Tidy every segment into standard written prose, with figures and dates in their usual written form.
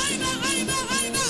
Aiba, aiba, aiba.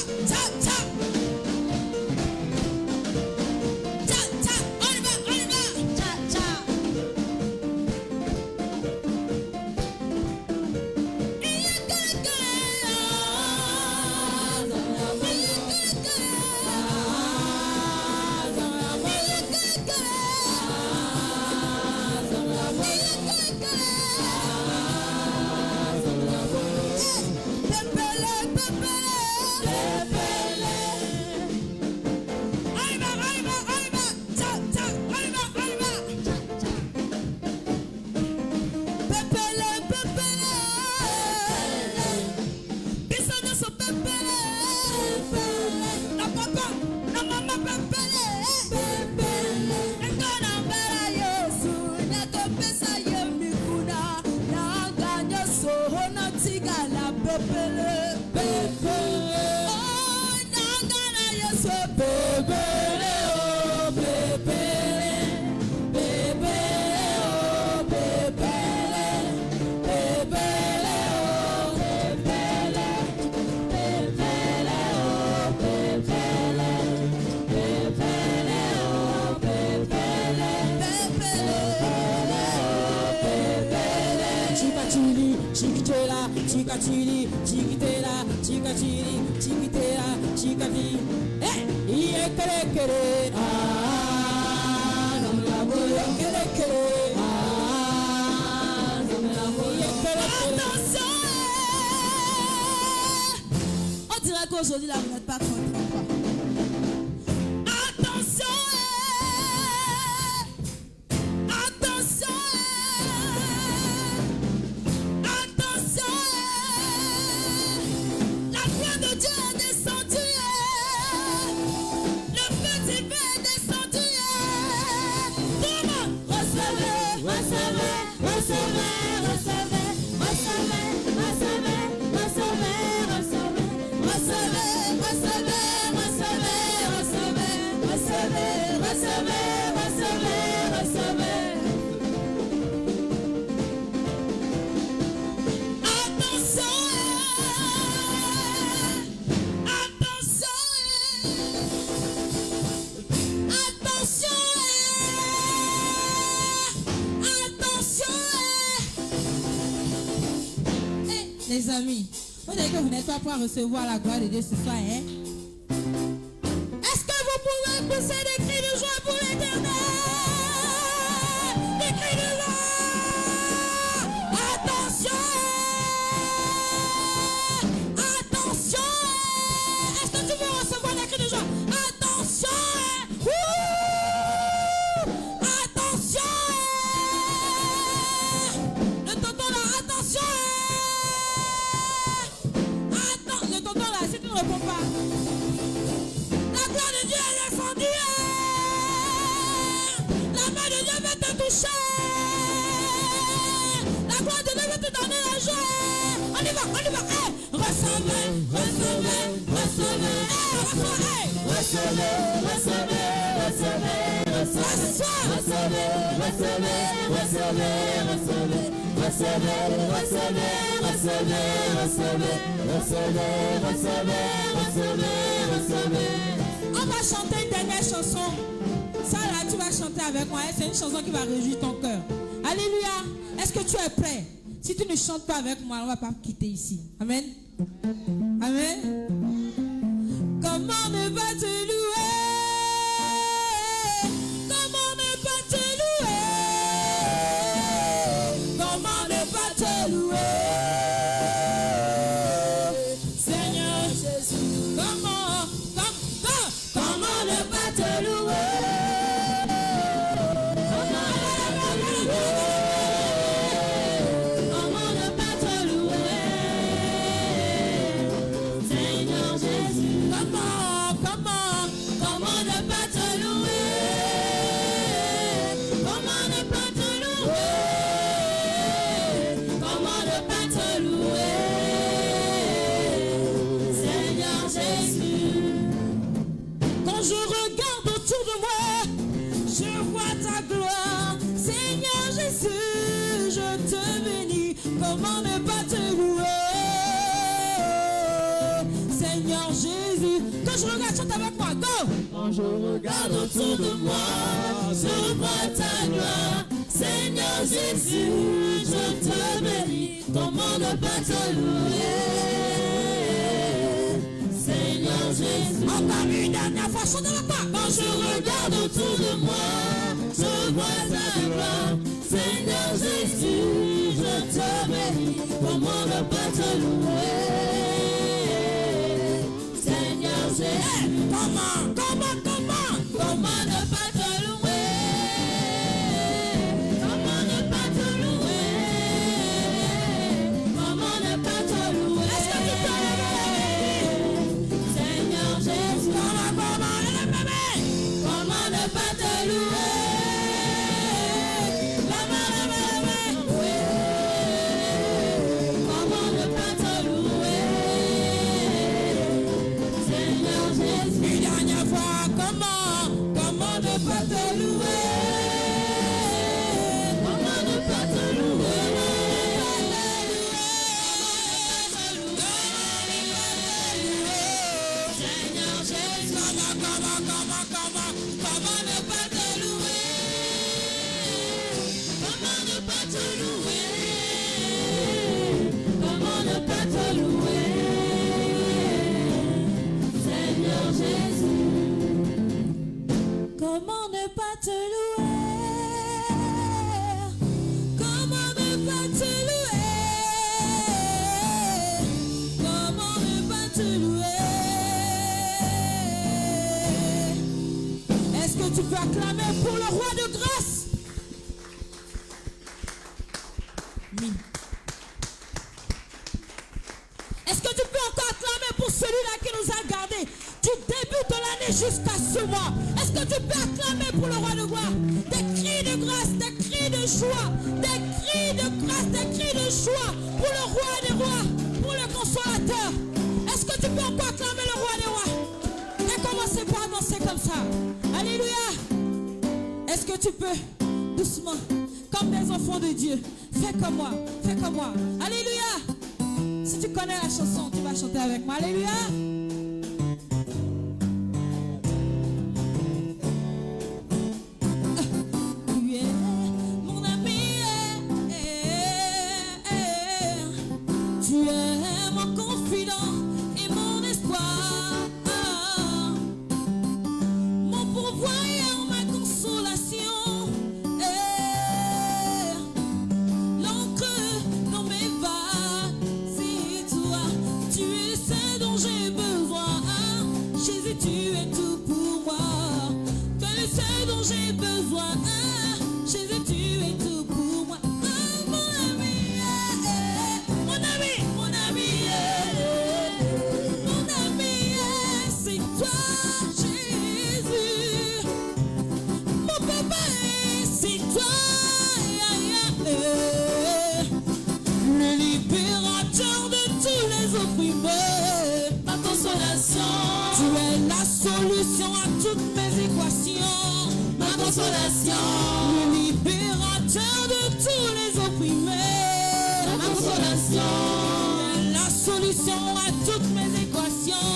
Chikachiri, chikitera, chikachiri, chikitera, chikati. Iye kere kere. Kere kere. Attention! On dirait qu'aujourd'hui là vous n'êtes pas content. Attention! Attention! Attention! La gloire de Dieu est descendue. Le feu divin est descendu. Comment? Recevez, recevez, recevez, recevez, recevez, recevez, recevez, recevez, recevez, recevez, recevez, recevez, recevez, recevez, recevez. Attention! Attention! Attention! Attention! Les amis, vous dites que vous n'êtes pas prêts à recevoir la gloire de Dieu ce soir, hein? Est-ce que vous pouvez pousser des cris de joie pour l'Éternel? Des cris de joie! Attention! Attention! Est-ce que tu veux recevoir des cris de joie? Attention! Wouh! Attention! Le tonton là, attention! Attends, le tonton là, si tu ne réponds pas. La gloire de Dieu est descendue. La main de Dieu va te toucher. La gloire de Dieu va te donner la joie. On y va, on y va. Hey, recevez, recevez, recevez. Hey, recevez. Recevez, recevez, recevez, recevez. Recevez, recevez, recevez, recevez. Recevez, recevez, recevez, recevez. Recevez, recevez, recevez. On va chanter une dernière chanson. Ça là, tu vas chanter avec moi. C'est une chanson qui va réjouir ton cœur. Alléluia. Est-ce que tu es prêt? Si tu ne chantes pas avec moi, on ne va pas quitter ici. Amen. Amen. Comment ne pas te louer? Comment ne pas te louer? Comment ne pas te louer? Seigneur Jésus, comment ne pas te louer? Comment ne pas te louer? Seigneur Jésus, comment ne pas te louer? Comment ne pas te louer? Comment ne pas te louer? Seigneur Jésus. Quand je regarde autour de moi, je vois ta gloire. Seigneur Jésus, je te bénis. Comment ne pas te louer? Seigneur Jésus. Quand je regarde, chante avec moi, go! Quand je regarde autour de moi, je vois ta gloire. Seigneur Jésus, je te bénis. Comment ne pas te louer? Seigneur Jésus. Encore une dernière fois, chante avec moi. Quand je regarde autour de moi, je vois ta gloire. Seigneur Jésus, je te bénis. Comment ne pas te louer? Seigneur Jésus. Comment ne pas te louer? Comment ne pas te louer? Comment ne pas te louer? Est-ce que tu peux lever? Seigneur Jésus. Comment ne pas te louer? Jésus. Une dernière fois, comment ne pas te louer? Comment ne pas te louer? Seigneur Jésus. Comment ne pas te louer? Comment ne pas te louer? Comment ne pas te louer? Seigneur Jésus. Comment ne pas te louer? Comment ne pas te louer? Comment ne pas te louer? Est-ce que tu peux acclamer pour le roi de grâce? Oui. Est-ce que tu peux encore acclamer pour celui-là qui nous a gardés du début de l'année jusqu'à ce mois? Est-ce que tu peux acclamer pour le roi de gloire? Des cris de grâce, des cris de joie, des cris de grâce, des cris de joie pour le roi des rois, pour le consolateur. Est-ce que tu peux encore acclamer le roi des rois? Et commencer par danser comme ça. Alléluia. Est-ce que tu peux, doucement, comme des enfants de Dieu, fais comme moi, fais comme moi. Alléluia. Si tu connais la chanson, tu vas chanter avec moi. Alléluia. Tu es mon ami, tu es mon confident et mon espoir, mon pourvoyeur, ma consolation, l'encre dans mes vagues, c'est toi, tu es ce dont j'ai besoin, Jésus, tu es tout pour moi, tu es ce dont j'ai besoin, Jésus, tu es tout pour moi, mon ami, mon ami, mon ami, mon ami, c'est toi, Jésus, mon papa, c'est toi, le libérateur de tous les opprimés, Ma consolation. tu es la solution à toutes mes équations, Ma consolation. le libérateur de tous les opprimés, Ma consolation. tu es la solution à toutes mes équations,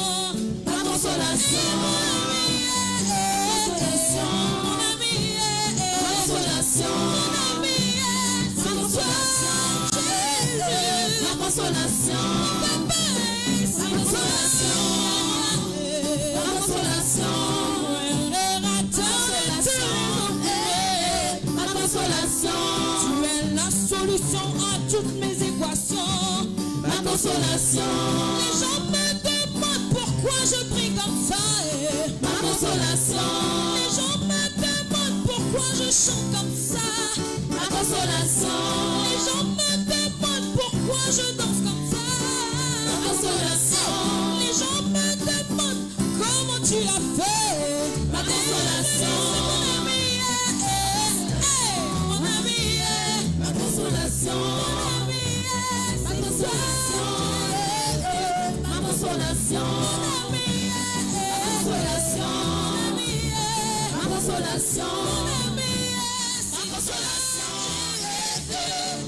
Ma consolation. mon ami, Ma consolation. mon ami, c'est toi, Jésus, Ma consolation. papa, c'est toi, Ma consolation. Ma consolation. tu es la solution à toutes mes équations, Ma consolation. les gens me demandent pourquoi je prie comme ça, Ma consolation. les gens me demandent pourquoi je chante comme ça, Ma consolation. les gens me demandent pourquoi je danse comme ça, Ma consolation. les gens me demandent comment tu l'as fait, Ma consolation. mon ami, mon ami, Ma consolation. Ma consolation. Ma consolation. Ma consolation.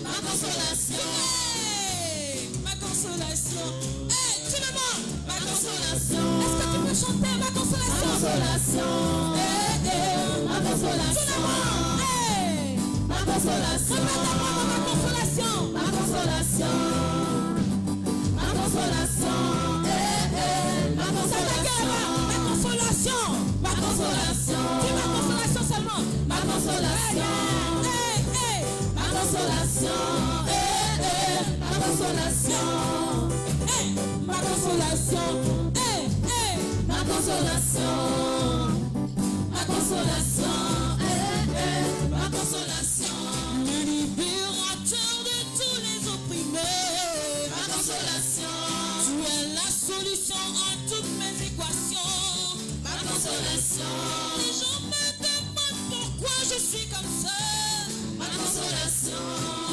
Ma consolation. Ma consolation. Hey, tout le monde. Ma consolation. Est-ce que tu peux chanter ma Ma consolation? consolation. Ma Tout le consolation. monde. Hey. Ma consolation. Répète-moi ma consolation. Ma consolation. Ma consolation. Ma Ça t'agrade, ma consolation. Ma consolation. Dis ma consolation seulement. Ma consolation. Hey, hey. Ma consolation. Ma consolation. Hey, ma consolation. Hey, hey. Ma consolation. Ma consolation. Ma consolation. Le libérateur de tous les opprimés. Ma consolation. Tu es la solution à toutes mes équations. Ma consolation. Les gens me demandent pourquoi je suis comme ça. Ma consolation.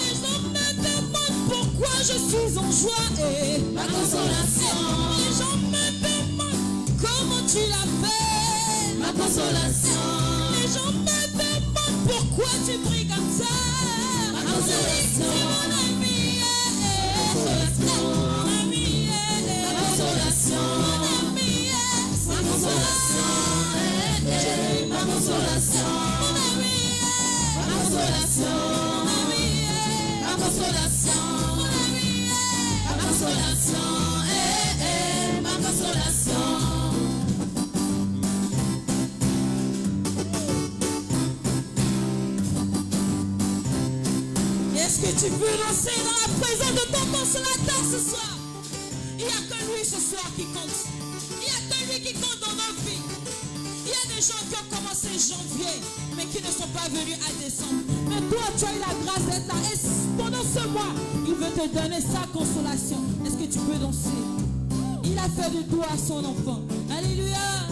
Les gens me demandent pourquoi je suis en joie. Ma consolation. Les gens me demandent comment tu consolation. Les gens me demandent pourquoi tu pries comme ça. Ma consolation. C'est mon ami. Mon ami. Ma consolation. Mon ami. Ma consolation. Ma consolation. Mon ami. Ma consolation. Mon ami. Ma consolation. Mon ami. Ma consolation. Ma consolation. Est-ce que tu peux danser dans la présence de ton consolateur ce soir? Il n'y a que lui ce soir qui compte. Il n'y a que lui qui compte dans nos vies. Il y a des gens qui ont commencé janvier, mais qui ne sont pas venus à décembre. Mais toi, tu as eu la grâce d'être là. Et pendant ce mois, il veut te donner sa consolation. Est-ce que tu peux danser? Il a fait de toi son enfant. Alléluia.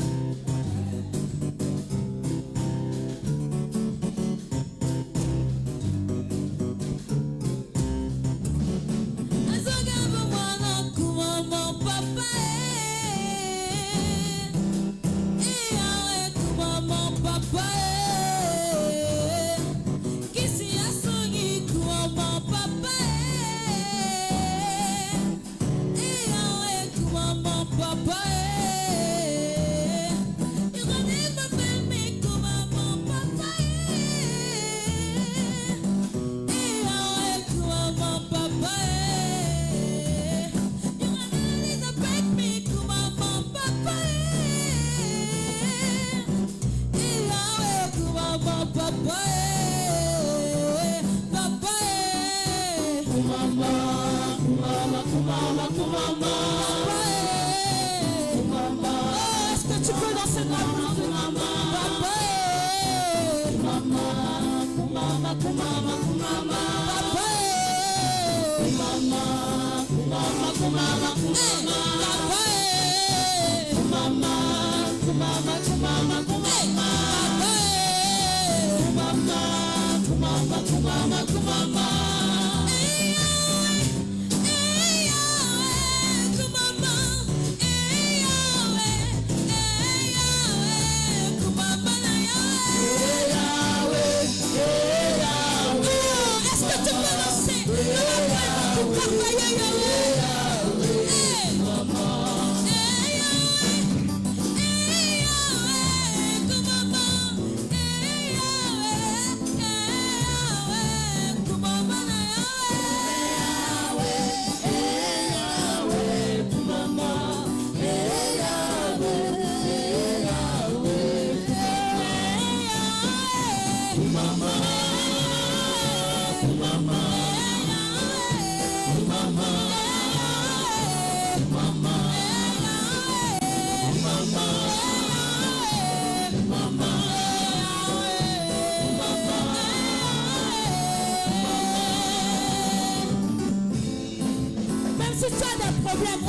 Est-ce que tu peux danser dans la main de maman?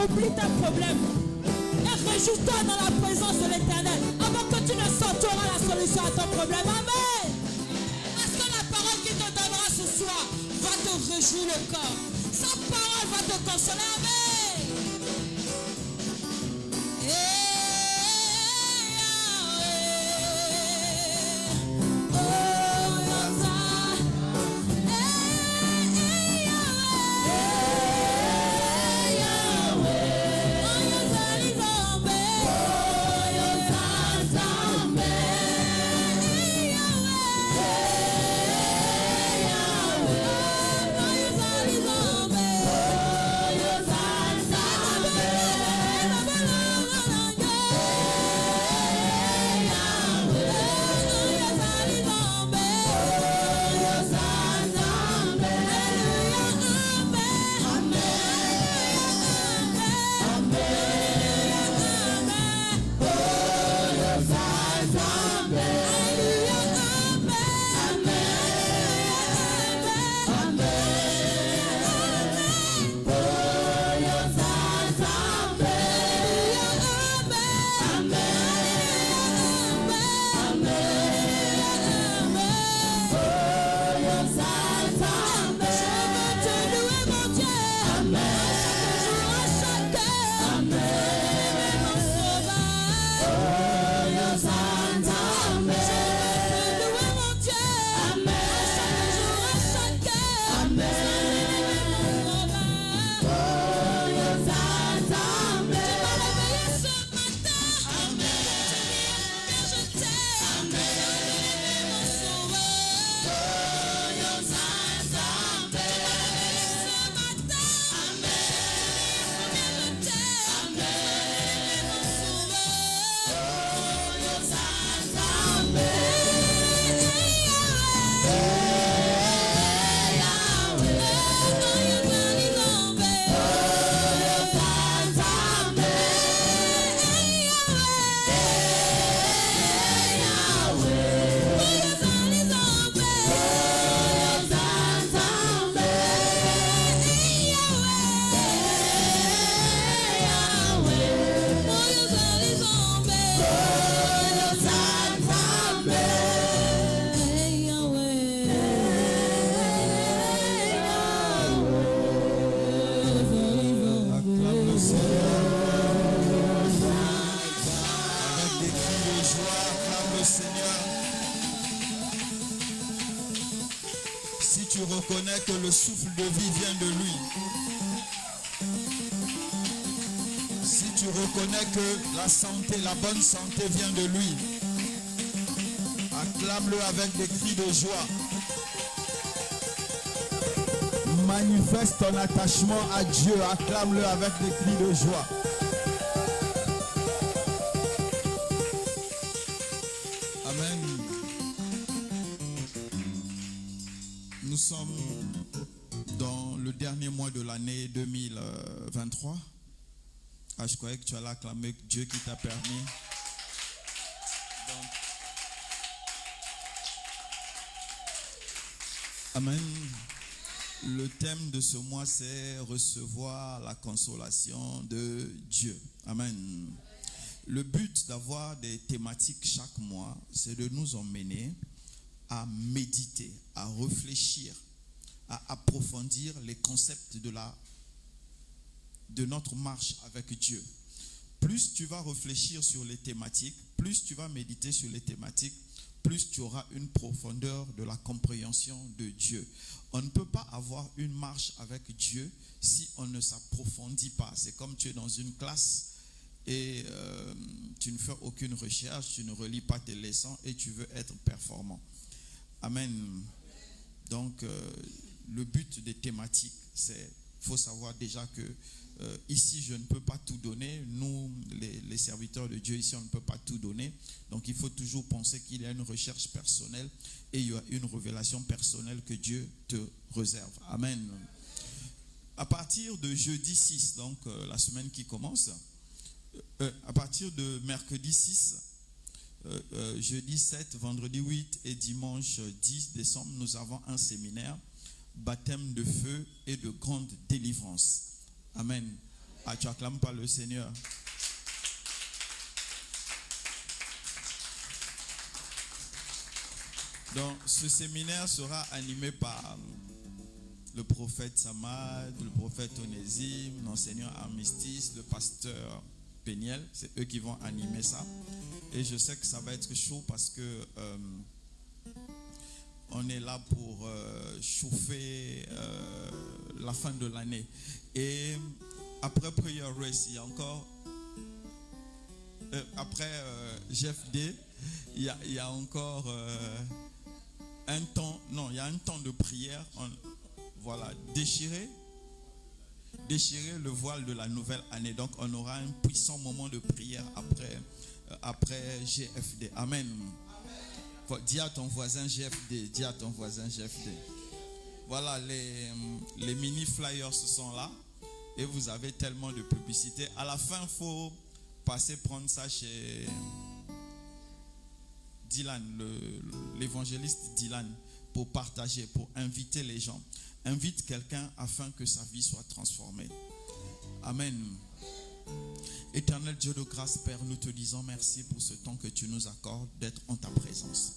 Oublie tes problèmes et réjouis-toi dans la présence de l'Éternel avant que tu ne sortiras la solution à ton problème. Amen. Parce que la parole qu'il te donnera ce soir va te réjouir le corps. Sa parole va te consoler. Amen. reconnais que le souffle de vie vient de lui, si tu reconnais que la santé, la bonne santé vient de lui, acclame-le avec des cris de joie. Manifeste ton attachement à Dieu, acclame-le avec des cris de joie. Amen. Nous sommes dans le dernier mois de l'année 2023. Ah, je croyais que tu allais acclamer Dieu qui t'a permis. Donc, amen. Le thème de ce mois, c'est recevoir la consolation de Dieu. Amen. Le but d'avoir des thématiques chaque mois, c'est de nous emmener à méditer, à réfléchir, à approfondir les concepts de notre marche avec Dieu. Plus tu vas réfléchir sur les thématiques, plus tu vas méditer sur les thématiques, plus tu auras une profondeur de la compréhension de Dieu. On ne peut pas avoir une marche avec Dieu si on ne s'approfondit pas. C'est comme tu es dans une classe et tu ne fais aucune recherche, tu ne relis pas tes leçons et tu veux être performant. Amen. Donc, le but des thématiques, c'est, il faut savoir déjà que ici, je ne peux pas tout donner. Nous, les serviteurs de Dieu, ici, on ne peut pas tout donner. Donc, il faut toujours penser qu'il y a une recherche personnelle et il y a une révélation personnelle que Dieu te réserve. Amen. À partir de jeudi 6, donc la semaine qui commence, à partir de mercredi 6, jeudi 7, vendredi 8 et dimanche 10 décembre, nous avons un séminaire, baptême de feu et de grande délivrance. Amen. Ah, tu acclames pas le Seigneur. Donc, ce séminaire sera animé par le prophète Samad, le prophète Onésime, l'enseignant Armistice, le pasteur Péniel. C'est eux qui vont animer ça. Et je sais que ça va être chaud parce que on est là pour chauffer la fin de l'année. Et après Prayer Race, il y a encore après GFD, il y a encore un temps, non, il y a un temps de prière. Voilà, déchirer le voile de la nouvelle année. Donc on aura un puissant moment de prière après GFD. Amen. Dis à ton voisin GFD. Dis à ton voisin GFD. Voilà, les mini flyers sont là. Et vous avez tellement de publicité. À la fin, il faut passer prendre ça chez Dylan, l'évangéliste Dylan, pour partager, pour inviter les gens. Invite quelqu'un afin que sa vie soit transformée. Amen. Éternel Dieu de grâce, Père, nous te disons merci pour ce temps que tu nous accordes d'être en ta présence.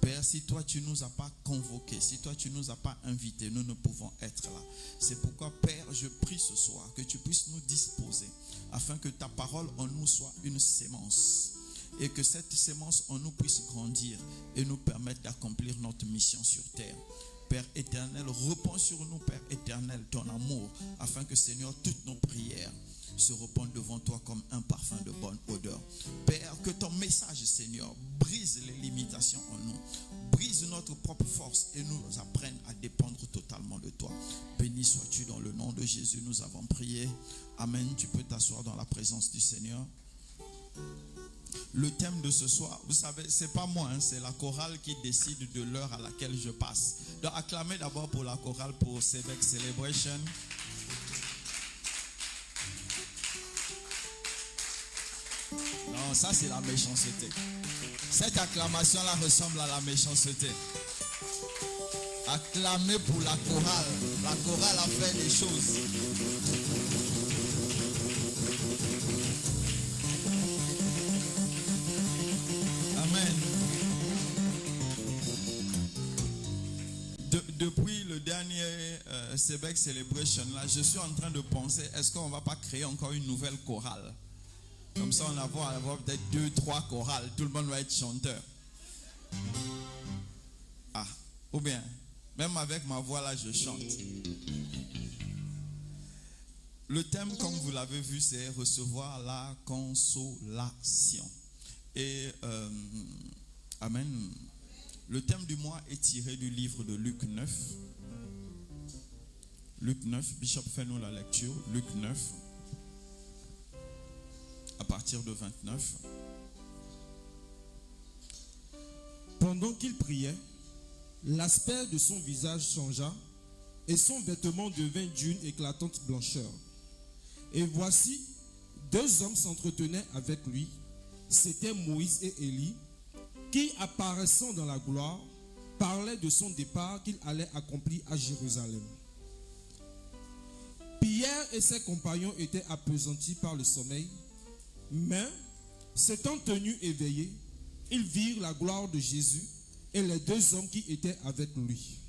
Père, si toi tu ne nous as pas convoqués, si toi tu ne nous as pas invités, nous ne pouvons être là. C'est pourquoi, Père, je prie ce soir que tu puisses nous disposer afin que ta parole en nous soit une sémence et que cette sémence en nous puisse grandir et nous permettre d'accomplir notre mission sur terre. Père éternel, répands sur nous, Père éternel, ton amour afin que, Seigneur, toutes nos prières se répandent devant toi comme un parfum de bonne odeur. Père, que ton message, Seigneur, brise les limitations en nous, brise notre propre force et nous apprenne à dépendre totalement de toi. Béni sois-tu dans le nom de Jésus, nous avons prié. Amen. Tu peux t'asseoir dans la présence du Seigneur. Le thème de ce soir, vous savez, c'est pas moi, c'est la chorale qui décide de l'heure à laquelle je passe. Donc acclamez d'abord pour la chorale pour Sebec Celebration. Non, ça c'est la méchanceté. Cette acclamation-là ressemble à la méchanceté. Acclamez pour la chorale. La chorale a fait des choses. Amen. Depuis le dernier Sebec Celebration, là, je suis en train de penser, est-ce qu'on ne va pas créer encore une nouvelle chorale? Comme ça, on va avoir peut-être 2-3 chorales. Tout le monde va être chanteur. Ah, ou bien, Même avec ma voix là, je chante. Le thème, comme vous l'avez vu, c'est recevoir la consolation. Et Amen. Le thème du mois est tiré du livre de Luc 9. Luc 9, Bishop, fais-nous la lecture. Luc 9, à partir de 29. Pendant qu'il priait, l'aspect de son visage changea et son vêtement devint d'une éclatante blancheur. Et voici, deux hommes s'entretenaient avec lui. C'étaient Moïse et Élie, qui, apparaissant dans la gloire, parlaient de son départ qu'il allait accomplir à Jérusalem. Pierre et ses compagnons étaient appesantis par le sommeil, mais, s'étant tenus éveillés, ils virent la gloire de Jésus et les deux hommes qui étaient avec lui.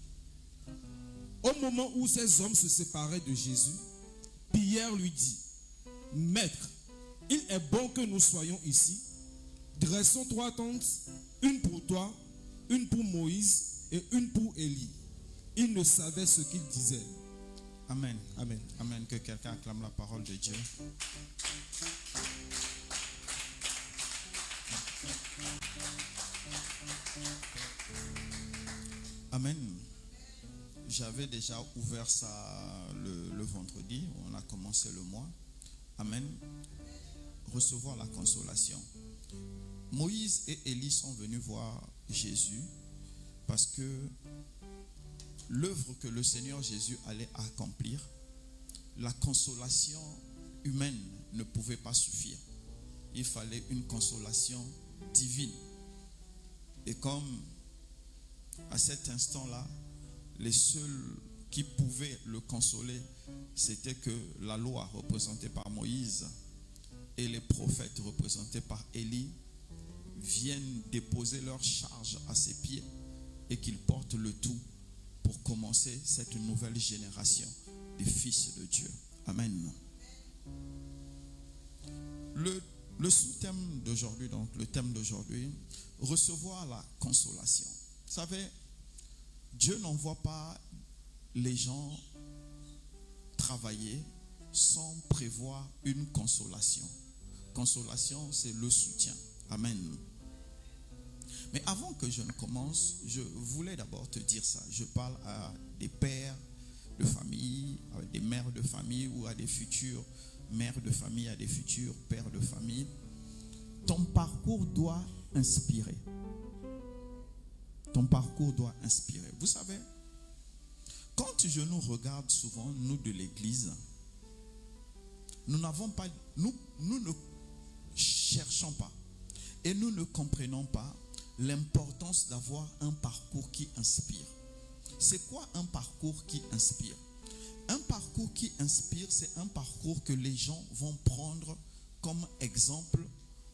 Au moment où ces hommes se séparaient de Jésus, Pierre lui dit, « Maître, il est bon que nous soyons ici. Dressons 3 tentes, une pour toi, une pour Moïse et une pour Élie. » Il ne savait ce qu'il disait. Amen. Amen. Amen. Que quelqu'un acclame la parole de Dieu. Amen. J'avais déjà ouvert ça le vendredi, on a commencé le mois. Amen. Recevoir la consolation. Moïse et Élie sont venus voir Jésus parce que l'œuvre que le Seigneur Jésus allait accomplir, la consolation humaine ne pouvait pas suffire. Il fallait une consolation divine. Et comme à cet instant-là, les seuls qui pouvaient le consoler, c'était que la loi représentée par Moïse et les prophètes représentés par Élie viennent déposer leur charge à ses pieds et qu'il porte le tout pour commencer cette nouvelle génération des fils de Dieu. Amen. Le sous-thème d'aujourd'hui, donc le thème d'aujourd'hui, recevoir la consolation. Vous savez, Dieu n'envoie pas les gens travailler sans prévoir une consolation. Consolation, c'est le soutien. Amen. Mais avant que je ne commence, je voulais d'abord te dire ça. Je parle à des pères de famille, à des mères de famille ou à des futures mères de famille, à des futurs pères de famille. Ton parcours doit inspirer. Ton parcours doit inspirer. Vous savez, quand je nous regarde souvent, nous de l'église, nous n'avons pas, nous ne cherchons pas et nous ne comprenons pas l'importance d'avoir un parcours qui inspire. C'est quoi un parcours qui inspire? Un parcours qui inspire, c'est un parcours que les gens vont prendre comme exemple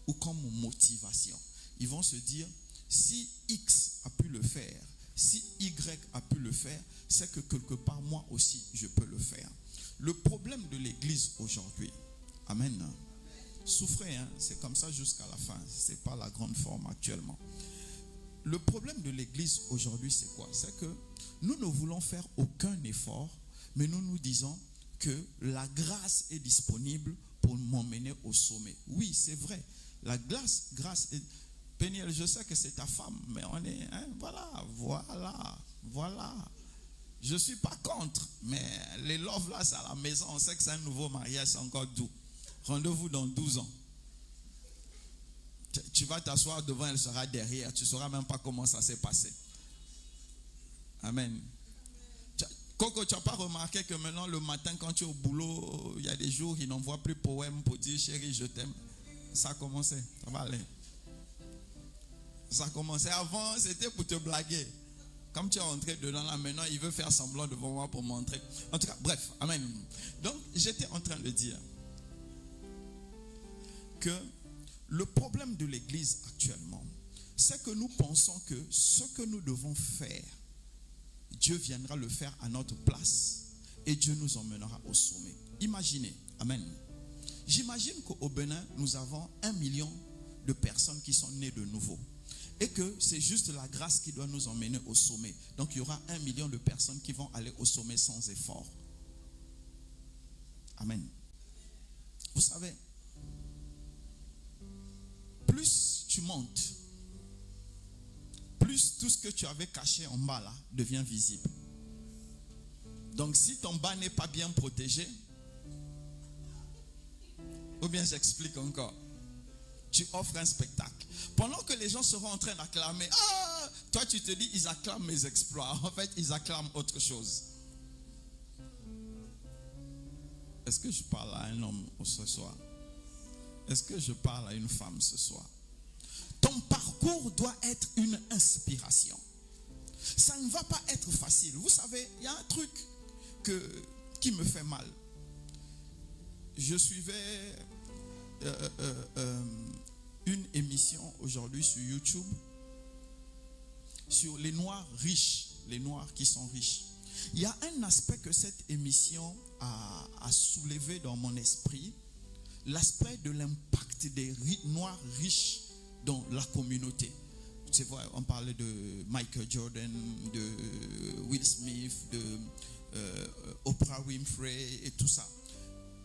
ou comme motivation. Ils vont se dire, si X a pu le faire, si Y a pu le faire, c'est que quelque part, moi aussi, je peux le faire. Le problème de l'église aujourd'hui, amen, souffrez, hein, c'est comme ça jusqu'à la fin, ce n'est pas la grande forme actuellement. Le problème de l'église aujourd'hui, c'est quoi? C'est que nous ne voulons faire aucun effort, mais nous nous disons que la grâce est disponible pour m'emmener au sommet. Oui, c'est vrai, la grâce est... Péniel, je sais que c'est ta femme, mais on est, hein, voilà. Je ne suis pas contre, mais les love là, c'est à la maison. On sait que c'est un nouveau mariage, c'est encore doux. Rendez-vous dans 12 ans. Tu vas t'asseoir devant, elle sera derrière. Tu ne sauras même pas comment ça s'est passé. Amen. Coco, tu n'as pas remarqué que maintenant, le matin, quand tu es au boulot, il y a des jours, ils n'envoient plus poème pour dire chérie, je t'aime. Ça a commencé. Ça va aller. Ça a commencé. Avant, c'était pour te blaguer. Comme tu es entré dedans là, maintenant, il veut faire semblant devant moi pour montrer. En tout cas, bref, amen. Donc, j'étais en train de dire que le problème de l'église actuellement, c'est que nous pensons que ce que nous devons faire, Dieu viendra le faire à notre place et Dieu nous emmènera au sommet. Imaginez, amen. J'imagine qu'au Bénin, nous avons 1 million de personnes qui sont nées de nouveau. Et que c'est juste la grâce qui doit nous emmener au sommet. Donc il y aura 1 million de personnes qui vont aller au sommet sans effort. Amen. Vous savez, plus tu montes, plus tout ce que tu avais caché en bas là devient visible. Donc si ton bas n'est pas bien protégé, ou bien j'explique encore, tu offres un spectacle. Pendant que les gens seront en train d'acclamer, ah, toi tu te dis, ils acclament mes exploits. En fait, ils acclament autre chose. Est-ce que je parle à un homme ce soir? Est-ce que je parle à une femme ce soir? Ton parcours doit être une inspiration. Ça ne va pas être facile. Vous savez, il y a un truc qui me fait mal. Je suivais une émission aujourd'hui sur YouTube sur les Noirs riches, les Noirs qui sont riches. Il y a un aspect que cette émission a soulevé dans mon esprit, l'aspect de l'impact des Noirs riches dans la communauté. C'est vrai, on parlait de Michael Jordan, de Will Smith, de Oprah Winfrey et tout ça.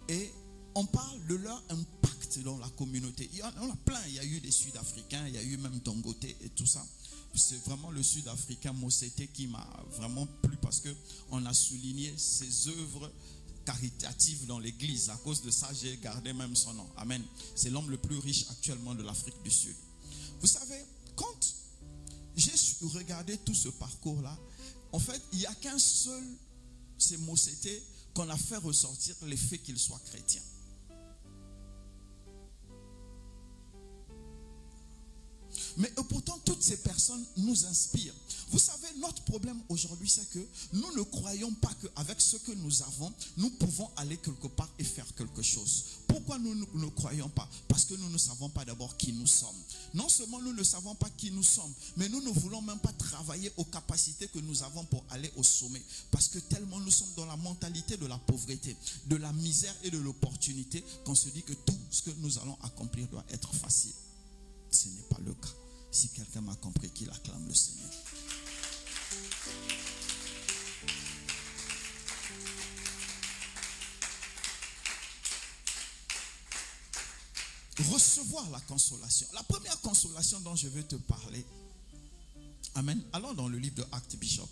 Et on parle de leur impact dans la communauté. Il y en a plein. Il y a eu des Sud-Africains, il y a eu même Dangote et tout ça. C'est vraiment le Sud-Africain Mosete qui m'a vraiment plu parce qu'on a souligné ses œuvres caritatives dans l'église. À cause de ça, j'ai gardé même son nom. Amen. C'est l'homme le plus riche actuellement de l'Afrique du Sud. Vous savez, quand j'ai regardé tout ce parcours-là, en fait, il n'y a qu'un seul, c'est Mosete, qu'on a fait ressortir le fait qu'il soit chrétien. Mais pourtant, toutes ces personnes nous inspirent. Vous savez, notre problème aujourd'hui, c'est que nous ne croyons pas qu'avec ce que nous avons, nous pouvons aller quelque part et faire quelque chose. Pourquoi nous ne croyons pas? Parce que nous ne savons pas d'abord qui nous sommes. Non seulement nous ne savons pas qui nous sommes, mais nous ne voulons même pas travailler aux capacités que nous avons pour aller au sommet. Parce que tellement nous sommes dans la mentalité de la pauvreté, de la misère et de l'opportunité, qu'on se dit que tout ce que nous allons accomplir doit être facile. Ce n'est pas le cas. Si quelqu'un m'a compris, qu'il acclame le Seigneur. Recevoir la consolation. La première consolation dont je veux te parler. Amen. Allons dans le livre de Actes Bishop.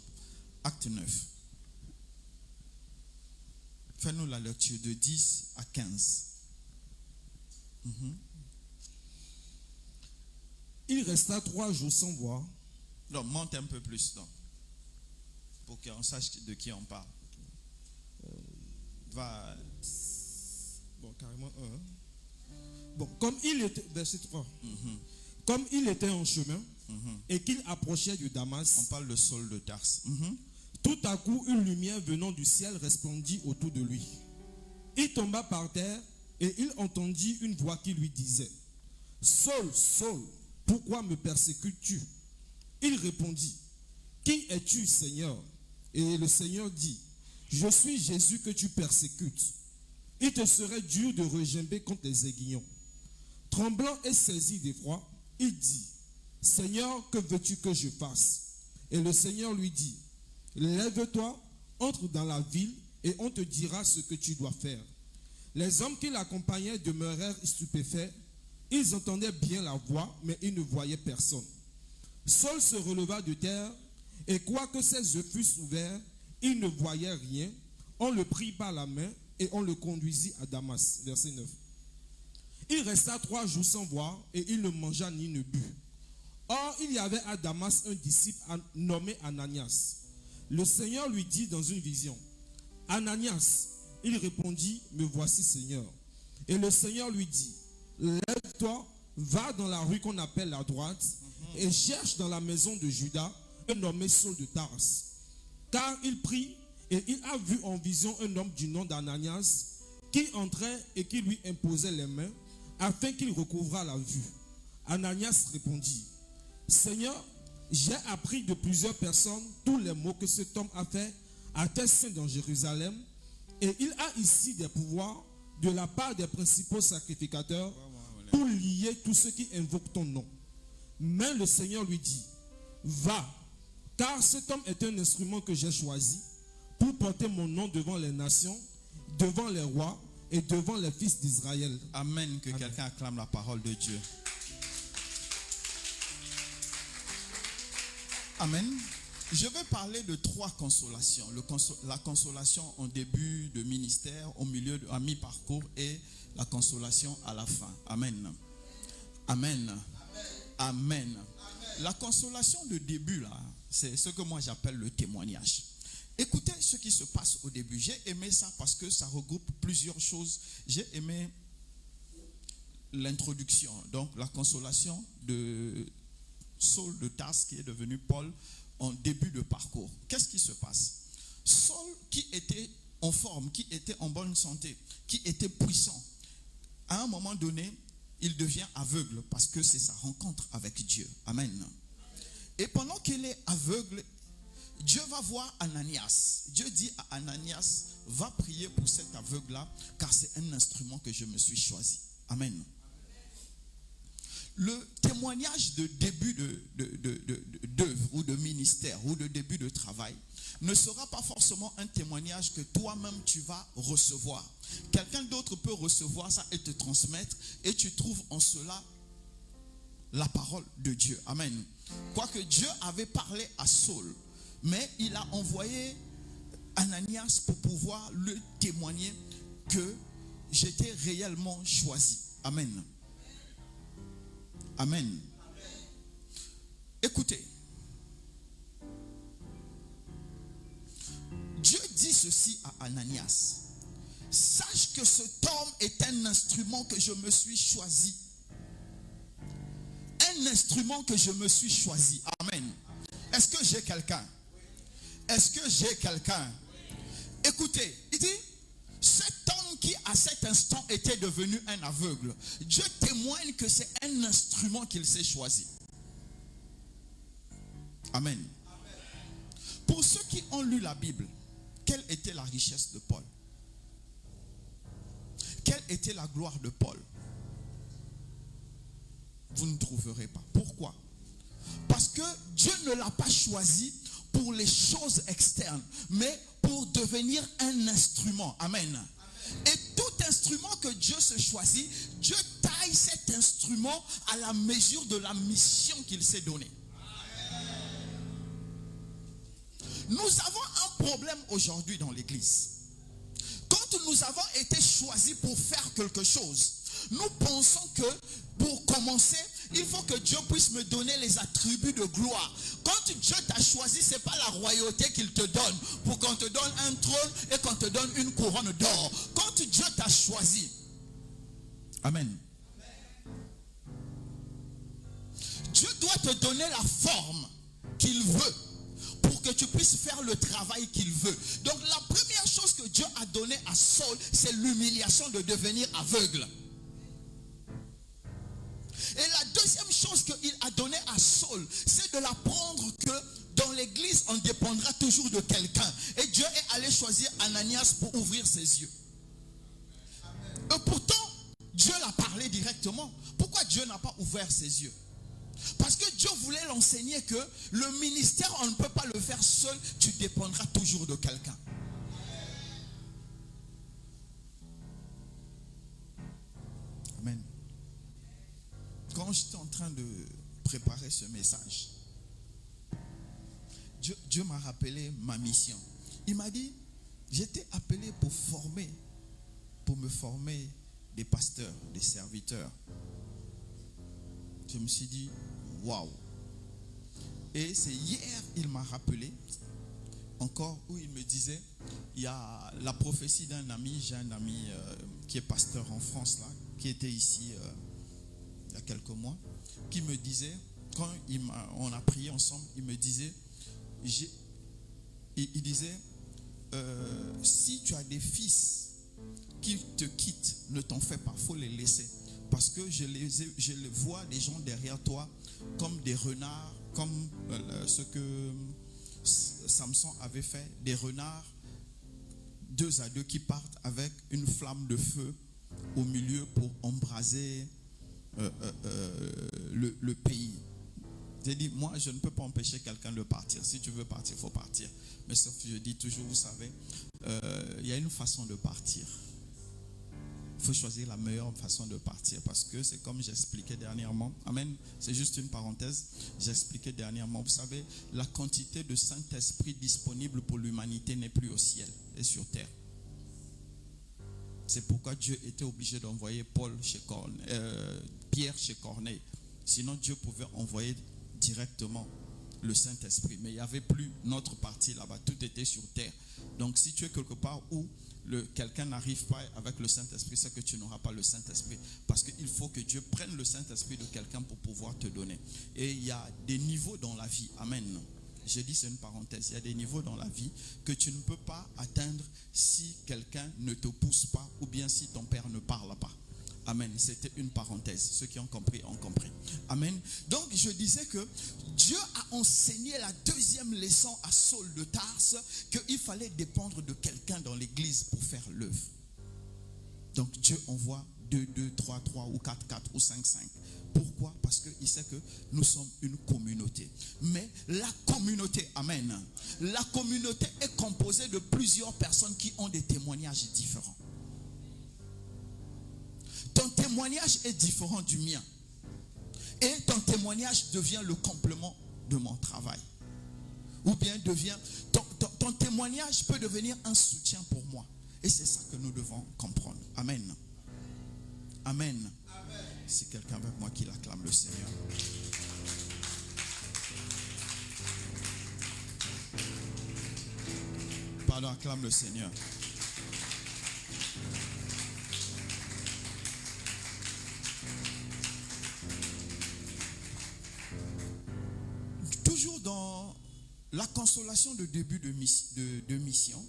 Acte 9. Fais-nous la lecture de 10 à 15. Il resta 3 jours sans voir. Donc, monte un peu plus, donc, pour qu'on sache de qui on parle. Va. Bon, carrément 1. Bon, comme il était, verset 3. Comme il était en chemin et qu'il approchait de Damas. On parle de Saul de Tarse. Tout à coup, une lumière venant du ciel resplendit autour de lui. Il tomba par terre et il entendit une voix qui lui disait: Saul, Saul, pourquoi me persécutes-tu? Il répondit: Qui es-tu, Seigneur? Et le Seigneur dit: Je suis Jésus que tu persécutes. Il te serait dur de regimber contre les aiguillons. Tremblant et saisi d'effroi, il dit: Seigneur, que veux-tu que je fasse? Et le Seigneur lui dit: Lève-toi, entre dans la ville et on te dira ce que tu dois faire. Les hommes qui l'accompagnaient demeurèrent stupéfaits. Ils entendaient bien la voix, mais ils ne voyaient personne. Saul se releva de terre, et quoique ses yeux fussent ouverts, il ne voyait rien. On le prit par la main, et on le conduisit à Damas. Verset 9. Il resta 3 jours sans voir, et il ne mangea ni ne but. Or, il y avait à Damas un disciple nommé Ananias. Le Seigneur lui dit dans une vision: Ananias. Il répondit: Me voici, Seigneur. Et le Seigneur lui dit: Lève-toi, va dans la rue qu'on appelle la droite, et cherche dans la maison de Judas un nommé Saul de Tarse. Car il prit, et il a vu en vision un homme du nom d'Ananias, qui entrait et qui lui imposait les mains, afin qu'il recouvrât la vue. Ananias répondit: Seigneur, j'ai appris de plusieurs personnes tous les maux que cet homme a fait à tes saints dans Jérusalem, et il a ici des pouvoirs de la part des principaux sacrificateurs pour lier tous ceux qui invoquent ton nom. Mais le Seigneur lui dit, va, car cet homme est un instrument que j'ai choisi pour porter mon nom devant les nations, devant les rois et devant les fils d'Israël. Amen. Que quelqu'un acclame la parole de Dieu. Amen. Je vais parler de 3 consolations. La consolation en début de ministère, au milieu, à mi-parcours et la consolation à la fin. Amen. Amen. Amen. La consolation de début, là, c'est ce que moi j'appelle le témoignage. Écoutez ce qui se passe au début. J'ai aimé ça parce que ça regroupe plusieurs choses. J'ai aimé l'introduction, donc la consolation de Saul de Tarse qui est devenu Paul en début de parcours. Qu'est-ce qui se passe? Saul qui était en forme, qui était en bonne santé, qui était puissant, à un moment donné, il devient aveugle parce que c'est sa rencontre avec Dieu. Amen. Et pendant qu'il est aveugle, Dieu va voir Ananias. Dieu dit à Ananias, va prier pour cet aveugle-là, car c'est un instrument que je me suis choisi. Amen. Le témoignage de début d'œuvre ou de ministère ou de début de travail ne sera pas forcément un témoignage que toi-même tu vas recevoir. Quelqu'un d'autre peut recevoir ça et te transmettre, et tu trouves en cela la parole de Dieu. Amen. Quoique Dieu avait parlé à Saul, mais il a envoyé Ananias pour pouvoir le témoigner que j'étais réellement choisi. Amen. Amen. Écoutez. Dieu dit ceci à Ananias. Sache que cet homme est un instrument que je me suis choisi. Un instrument que je me suis choisi. Amen. Est-ce que j'ai quelqu'un? Est-ce que j'ai quelqu'un? Écoutez, il dit, cet homme qui à cet instant était devenu un aveugle, Dieu témoigne que c'est un instrument qu'il s'est choisi. Amen. Pour ceux qui ont lu la Bible, quelle était la richesse de Paul? Quelle était la gloire de Paul? Vous ne trouverez pas. Pourquoi? Parce que Dieu ne l'a pas choisi pour les choses externes, mais pour devenir un instrument. Amen. Et tout instrument que Dieu se choisit, Dieu taille cet instrument à la mesure de la mission qu'il s'est donnée. Nous avons un problème aujourd'hui dans l'église. Quand nous avons été choisis pour faire quelque chose, nous pensons que pour commencer, il faut que Dieu puisse me donner les attributs de gloire. Quand Dieu t'a choisi, ce n'est pas la royauté qu'il te donne pour qu'on te donne un trône et qu'on te donne une couronne d'or. Quand Dieu t'a choisi, Amen. Dieu doit te donner la forme qu'il veut pour que tu puisses faire le travail qu'il veut. Donc la première chose que Dieu a donnée à Saul, c'est l'humiliation de devenir aveugle. Et la deuxième chose qu'il a donnée à Saul, c'est de l'apprendre que dans l'église, on dépendra toujours de quelqu'un. Et Dieu est allé choisir Ananias pour ouvrir ses yeux. Et pourtant, Dieu l'a parlé directement. Pourquoi Dieu n'a pas ouvert ses yeux? Parce que Dieu voulait l'enseigner que le ministère, on ne peut pas le faire seul, tu dépendras toujours de quelqu'un. Amen. Quand j'étais en train de préparer ce message, Dieu m'a rappelé ma mission. Il m'a dit, j'étais appelé pour me former des pasteurs, des serviteurs. Je me suis dit, waouh. Et c'est hier, il m'a rappelé encore où il me disait, il y a la prophétie d'un ami, j'ai un ami qui est pasteur en France, là, qui était ici il y a quelques mois, qui me disait, quand on a prié ensemble, il me disait, il disait, si tu as des fils qui te quittent, ne t'en fais pas, il faut les laisser. Parce que je les vois, les gens derrière toi, comme des renards, comme ce que Samson avait fait, des renards, 2 à 2 qui partent avec une flamme de feu au milieu pour embraser le pays. J'ai dit, moi, je ne peux pas empêcher quelqu'un de partir. Si tu veux partir, il faut partir. Mais sauf que je dis toujours, vous savez, il y a une façon de partir. Il faut choisir la meilleure façon de partir parce que c'est comme j'expliquais dernièrement. Amen. C'est juste une parenthèse. J'expliquais dernièrement. Vous savez, la quantité de Saint-Esprit disponible pour l'humanité n'est plus au ciel et sur terre. C'est pourquoi Dieu était obligé d'envoyer Pierre chez Corneille. Sinon, Dieu pouvait envoyer directement le Saint-Esprit. Mais il n'y avait plus notre partie là-bas. Tout était sur terre. Donc, si tu es quelque part où quelqu'un n'arrive pas avec le Saint-Esprit, c'est que tu n'auras pas le Saint-Esprit. Parce qu'il faut que Dieu prenne le Saint-Esprit de quelqu'un pour pouvoir te donner. Et il y a des niveaux dans la vie. Amen. J'ai dit, c'est une parenthèse. Il y a des niveaux dans la vie que tu ne peux pas atteindre si quelqu'un ne te pousse pas ou bien si ton père ne parle pas. Amen. C'était une parenthèse. Ceux qui ont compris, ont compris. Amen. Donc, je disais que Dieu a enseigné la deuxième leçon à Saul de Tarse, qu'il fallait dépendre de quelqu'un dans l'église pour faire l'œuvre. Donc, Dieu envoie 2, 3, 3 ou 4, 4 ou 5, 5. Pourquoi? Parce qu'il sait que nous sommes une communauté. Mais la communauté, amen, la communauté est composée de plusieurs personnes qui ont des témoignages différents. Ton témoignage est différent du mien. Et ton témoignage devient le complément de mon travail. Ou bien ton témoignage peut devenir un soutien pour moi. Et c'est ça que nous devons comprendre. Amen. Amen. Amen. Si quelqu'un avec moi qui acclame le Seigneur. Pardon, acclame le Seigneur. Toujours dans la consolation de début de mission,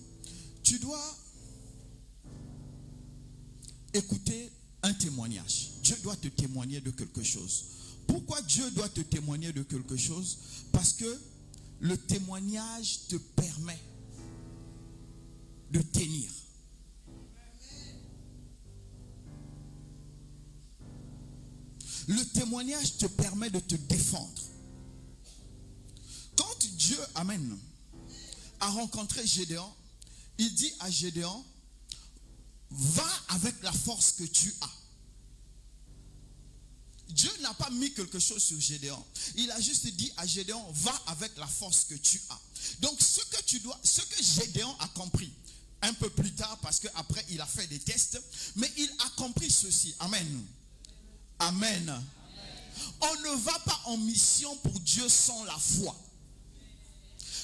tu dois écouter un témoignage. Dieu doit te témoigner de quelque chose. Pourquoi Dieu doit te témoigner de quelque chose? Parce que le témoignage te permet de tenir. Le témoignage te permet de te défendre. Quand Dieu, amen, a rencontré Gédéon, il dit à Gédéon, va avec la force que tu as. Dieu n'a pas mis quelque chose sur Gédéon. Il a juste dit à Gédéon, va avec la force que tu as. Donc ce que Gédéon a compris, un peu plus tard, parce qu'après il a fait des tests, mais il a compris ceci. Amen. Amen. Amen. On ne va pas en mission pour Dieu sans la foi.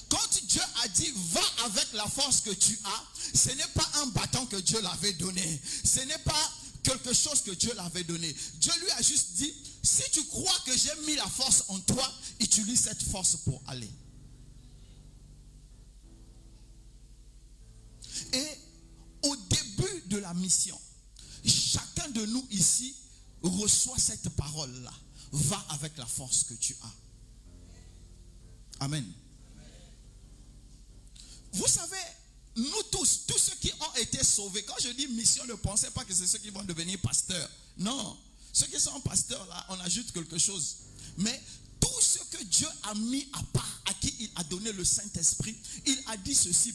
Quand Dieu a dit, va avec la force que tu as, ce n'est pas un bâton que Dieu l'avait donné. Ce n'est pas quelque chose que Dieu l'avait donné. Dieu lui a juste dit, si tu crois que j'ai mis la force en toi, utilise cette force pour aller. Et au début de la mission, chacun de nous ici reçoit cette parole-là. Va avec la force que tu as. Amen. Vous savez, nous tous ceux qui ont été sauvés, quand je dis mission, ne pensez pas que c'est ceux qui vont devenir pasteurs. Non, ceux qui sont pasteurs, là, on ajoute quelque chose. Mais tout ce que Dieu a mis à part, à qui il a donné le Saint-Esprit, il a dit ceci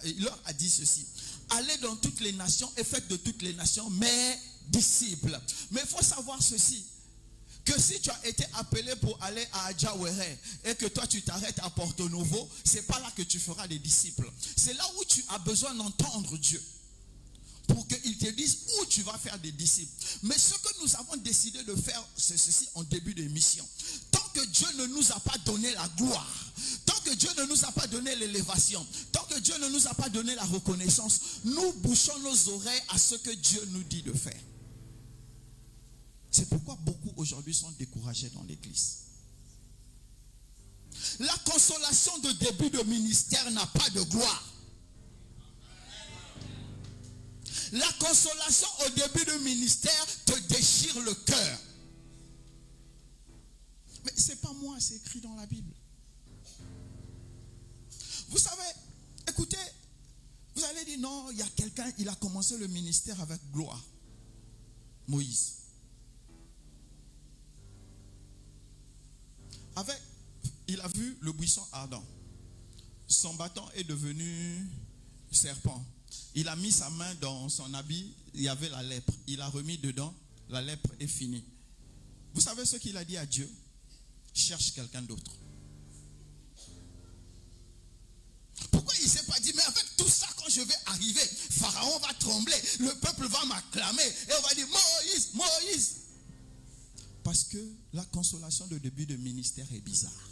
il leur a dit ceci. Allez dans toutes les nations et faites de toutes les nations mes disciples. Mais il faut savoir ceci. Que si tu as été appelé pour aller à Adjawere et que toi tu t'arrêtes à Porto Novo, c'est pas là que tu feras des disciples. C'est là où tu as besoin d'entendre Dieu pour qu'il te dise où tu vas faire des disciples. Mais ce que nous avons décidé de faire, c'est ceci en début de mission. Tant que Dieu ne nous a pas donné la gloire, tant que Dieu ne nous a pas donné l'élévation, tant que Dieu ne nous a pas donné la reconnaissance, nous bouchons nos oreilles à ce que Dieu nous dit de faire. C'est pourquoi beaucoup aujourd'hui sont découragés dans l'église. La consolation de début de ministère n'a pas de gloire. La consolation au début de ministère te déchire le cœur. Mais ce n'est pas moi, c'est écrit dans la Bible. Vous savez, écoutez, vous allez dire non, il y a quelqu'un, il a commencé le ministère avec gloire. Moïse. il a vu le buisson ardent. Son bâton est devenu serpent. Il a mis sa main dans son habit, il y avait la lèpre. Il a remis dedans, la lèpre est finie. Vous savez ce qu'il a dit à Dieu? Cherche quelqu'un d'autre. Pourquoi il ne s'est pas dit, mais avec tout ça, quand je vais arriver, Pharaon va trembler, le peuple va m'acclamer, et on va dire, Moïse, Moïse. Parce que la consolation de début de ministère est bizarre.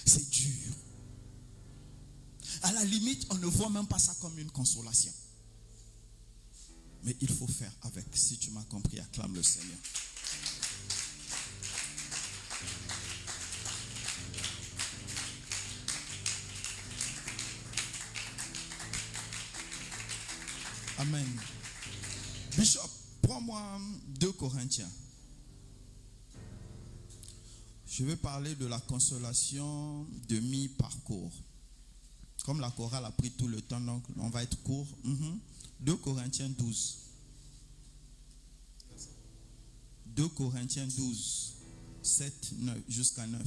C'est dur. À la limite, on ne voit même pas ça comme une consolation. Mais il faut faire avec. Si tu m'as compris, acclame le Seigneur. Amen. Bishop, prends-moi 2 Corinthiens. Je vais parler de la consolation de mi-parcours. Comme la chorale a pris tout le temps, donc on va être court. 2 Corinthiens 12. 2 Corinthiens 12, 7, 9, jusqu'à 9.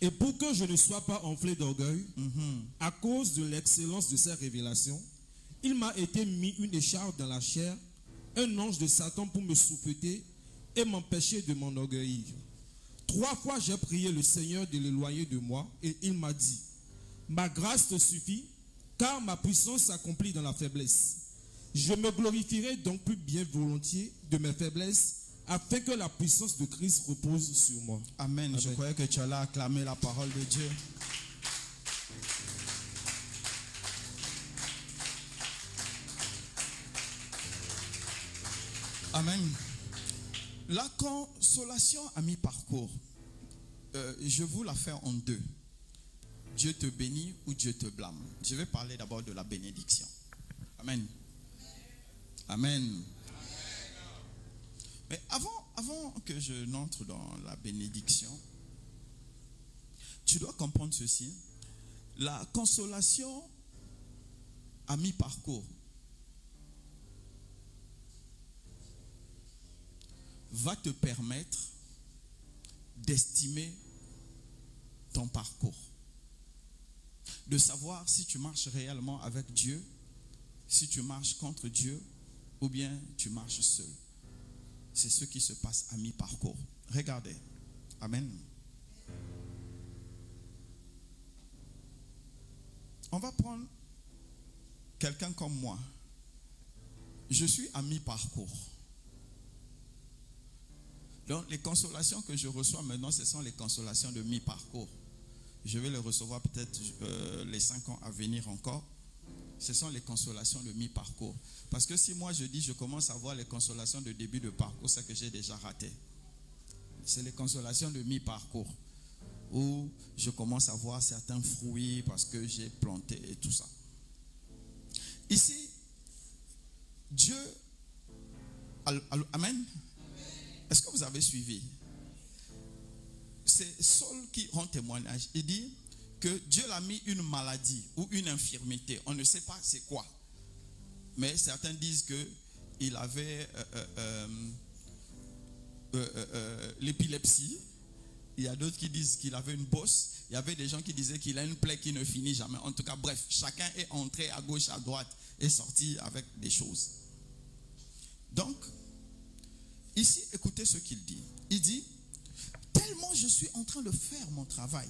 Et pour que je ne sois pas enflé d'orgueil, à cause de l'excellence de ces révélations, il m'a été mis une écharpe dans la chair, un ange de Satan pour me souffleter et m'empêcher de m'enorgueillir. 3 fois j'ai prié le Seigneur de l'éloigner de moi, et il m'a dit, ma grâce te suffit, car ma puissance s'accomplit dans la faiblesse. Je me glorifierai donc plus bien volontiers de mes faiblesses, afin que la puissance de Christ repose sur moi. Amen. Je croyais que tu allais acclamer la parole de Dieu. Amen. La consolation à mi-parcours, je vous la fais en 2. Dieu te bénit ou Dieu te blâme. Je vais parler d'abord de la bénédiction. Amen. Amen. Mais avant que je n'entre dans la bénédiction, tu dois comprendre ceci. La consolation à mi-parcours va te permettre d'estimer ton parcours. De savoir si tu marches réellement avec Dieu, si tu marches contre Dieu, ou bien tu marches seul. C'est ce qui se passe à mi-parcours. Regardez. Amen. On va prendre quelqu'un comme moi. Je suis à mi-parcours. Donc les consolations que je reçois maintenant, ce sont les consolations de mi-parcours. Je vais les recevoir peut-être les 5 ans à venir encore. Ce sont les consolations de mi-parcours. Parce que si moi je dis je commence à voir les consolations de début de parcours, c'est que j'ai déjà raté. C'est les consolations de mi-parcours. Où je commence à voir certains fruits parce que j'ai planté et tout ça. Ici, Dieu... Amen. Est-ce que vous avez suivi? C'est Saul qui rend témoignage. Il dit que Dieu l'a mis une maladie ou une infirmité. On ne sait pas c'est quoi. Mais certains disent qu'il avait l'épilepsie. Il y a d'autres qui disent qu'il avait une bosse. Il y avait des gens qui disaient qu'il a une plaie qui ne finit jamais. En tout cas, bref, chacun est entré à gauche, à droite et sorti avec des choses. Donc, ici, écoutez ce qu'il dit. Il dit, tellement je suis en train de faire mon travail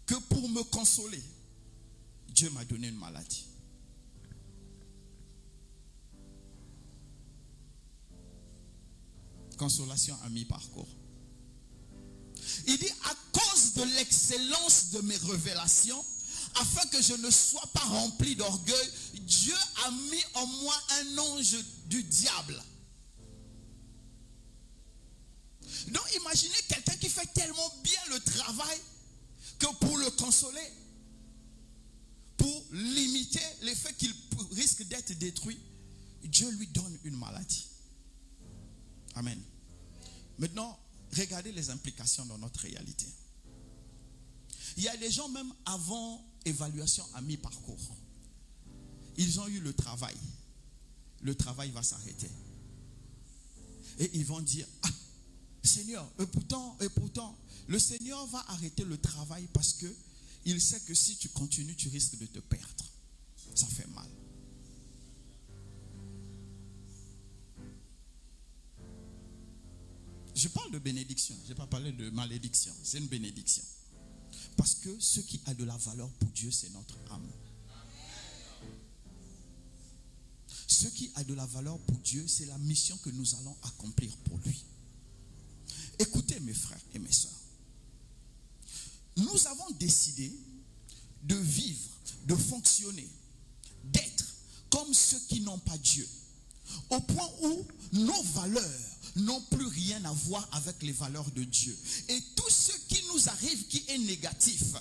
que pour me consoler, Dieu m'a donné une maladie. Consolation à mi-parcours. Il dit, à cause de l'excellence de mes révélations, afin que je ne sois pas rempli d'orgueil, Dieu a mis en moi un ange du diable. Donc imaginez quelqu'un qui fait tellement bien le travail que pour le consoler, pour limiter l'effet qu'il risque d'être détruit, Dieu lui donne une maladie. Amen. Maintenant, regardez les implications dans notre réalité. Il y a des gens même avant évaluation à mi-parcours. Ils ont eu le travail. Le travail va s'arrêter. Et ils vont dire, ah, Seigneur, et pourtant, le Seigneur va arrêter le travail parce que il sait que si tu continues, tu risques de te perdre. Ça fait mal. Je parle de bénédiction, je n'ai pas parlé de malédiction. C'est une bénédiction. Parce que ce qui a de la valeur pour Dieu, c'est notre âme. Ce qui a de la valeur pour Dieu, c'est la mission que nous allons accomplir pour lui. Écoutez mes frères et mes sœurs. Nous avons décidé de vivre, de fonctionner, d'être comme ceux qui n'ont pas Dieu. Au point où nos valeurs n'ont plus rien à voir avec les valeurs de Dieu. Et tout ce qui nous arrive qui est négatif,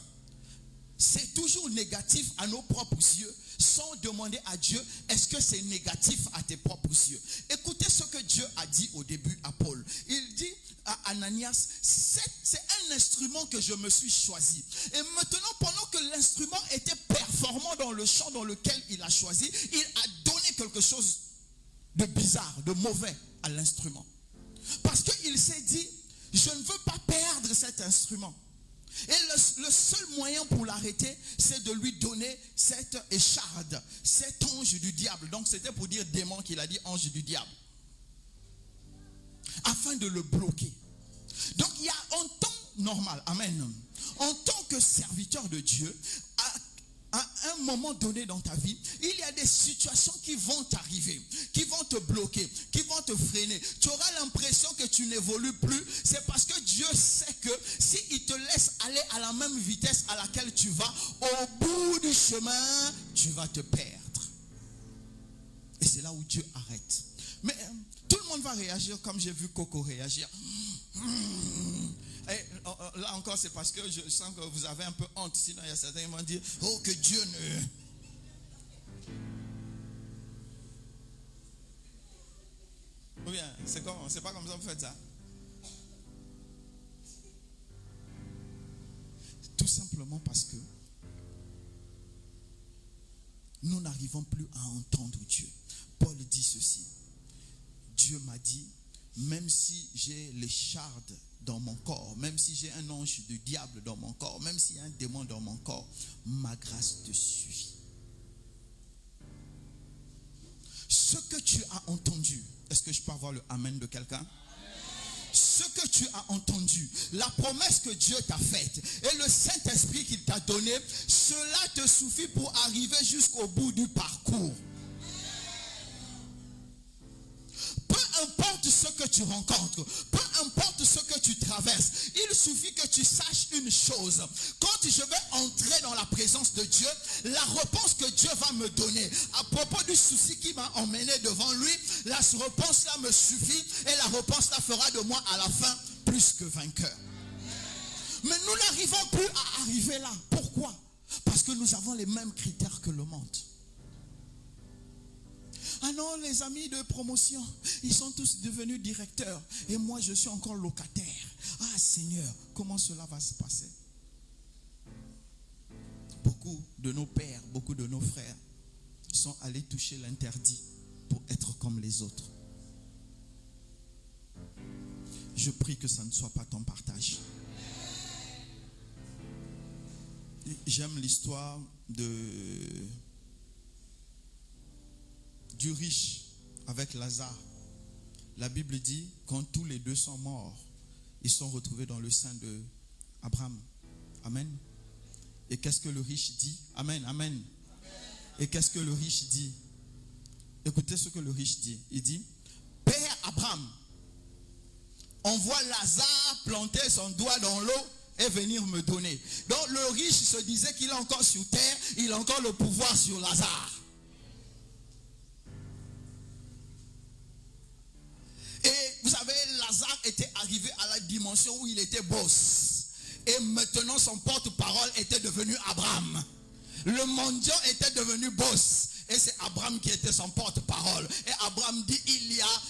c'est toujours négatif à nos propres yeux, sans demander à Dieu, est-ce que c'est négatif à tes propres yeux? Écoutez ce que Dieu a dit au début à Paul. Il dit à Ananias, c'est un instrument que je me suis choisi. Et maintenant, pendant que l'instrument était performant dans le champ dans lequel il a choisi, il a donné quelque chose de bizarre, de mauvais à l'instrument. Parce qu'il s'est dit, je ne veux pas perdre cet instrument. Et le seul moyen pour l'arrêter, c'est de lui donner cette écharde, cet ange du diable. Donc c'était pour dire démon qu'il a dit ange du diable. Afin de le bloquer. Donc il y a en temps normal, amen, en tant que serviteur de Dieu, à un moment donné dans ta vie, il y a des situations qui vont t'arriver, qui vont te bloquer, qui vont te freiner. Tu auras l'impression que tu n'évolues plus. C'est parce que Dieu sait que s'il te laisse aller à la même vitesse à laquelle tu vas, au bout du chemin, tu vas te perdre. Et c'est là où Dieu arrête. Mais tout le monde va réagir comme j'ai vu Coco réagir. Et là encore, c'est parce que je sens que vous avez un peu honte. Sinon, il y a certains qui vont dire, oh, que Dieu ne... Ou bien, c'est pas comme ça que vous faites ça. Tout simplement parce que nous n'arrivons plus à entendre Dieu. Paul dit ceci. Dieu m'a dit, même si j'ai l'écharde dans mon corps, même si j'ai un ange du diable dans mon corps, même s'il y a un démon dans mon corps, ma grâce te suffit. Ce que tu as entendu, est-ce que je peux avoir le amen de quelqu'un? Ce que tu as entendu, la promesse que Dieu t'a faite et le Saint-Esprit qu'il t'a donné, cela te suffit pour arriver jusqu'au bout du parcours. Peu importe ce que tu rencontres, peu importe ce que tu traverses, il suffit que tu saches une chose. Quand je vais entrer dans la présence de Dieu, la réponse que Dieu va me donner à propos du souci qui m'a emmené devant lui, la réponse là me suffit et la réponse là fera de moi à la fin plus que vainqueur. Mais nous n'arrivons plus à arriver là. Pourquoi? Parce que nous avons les mêmes critères que le monde. Ah non, les amis de promotion, ils sont tous devenus directeurs. Et moi, je suis encore locataire. Ah Seigneur, comment cela va se passer? Beaucoup de nos pères, beaucoup de nos frères sont allés toucher l'interdit pour être comme les autres. Je prie que ça ne soit pas ton partage. J'aime l'histoire du riche avec Lazare. La Bible dit, quand tous les deux sont morts, ils sont retrouvés dans le sein d'Abraham. Amen. Et qu'est-ce que le riche dit? Amen, amen. Et qu'est-ce que le riche dit? Écoutez ce que le riche dit. Il dit, Père Abraham, envoie Lazare planter son doigt dans l'eau et venir me donner. Donc le riche se disait qu'il est encore sur terre, il a encore le pouvoir sur Lazare. Et vous savez, Lazare était arrivé à la dimension où il était boss. Et maintenant son porte-parole était devenu Abraham. Le mendiant était devenu boss. Et c'est Abraham qui était son porte-parole. Et Abraham dit, il y a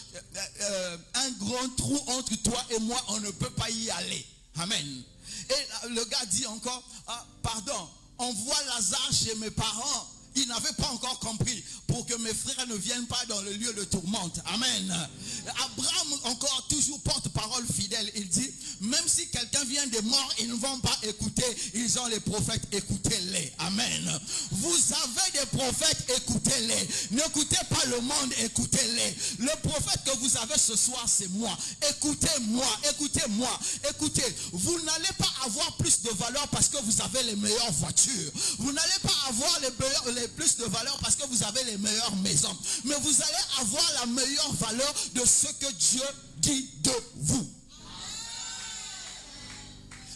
un grand trou entre toi et moi, on ne peut pas y aller. Amen. Et le gars dit encore, pardon, envoie Lazare chez mes parents ils n'avaient pas encore compris pour que mes frères ne viennent pas dans le lieu de tourmente. Amen. Abraham encore toujours porte-parole fidèle. Il dit, même si quelqu'un vient des morts, ils ne vont pas écouter. Ils ont les prophètes, écoutez-les. Amen. Vous avez des prophètes, écoutez-les. N'écoutez pas le monde, écoutez-les. Le prophète que vous avez ce soir, c'est moi. Écoutez-moi, écoutez-moi, écoutez. Vous n'allez pas avoir plus de valeur parce que vous avez les meilleures voitures. Vous n'allez pas avoir les plus de valeur parce que vous avez les meilleures maisons. Mais vous allez avoir la meilleure valeur de ce que Dieu dit de vous.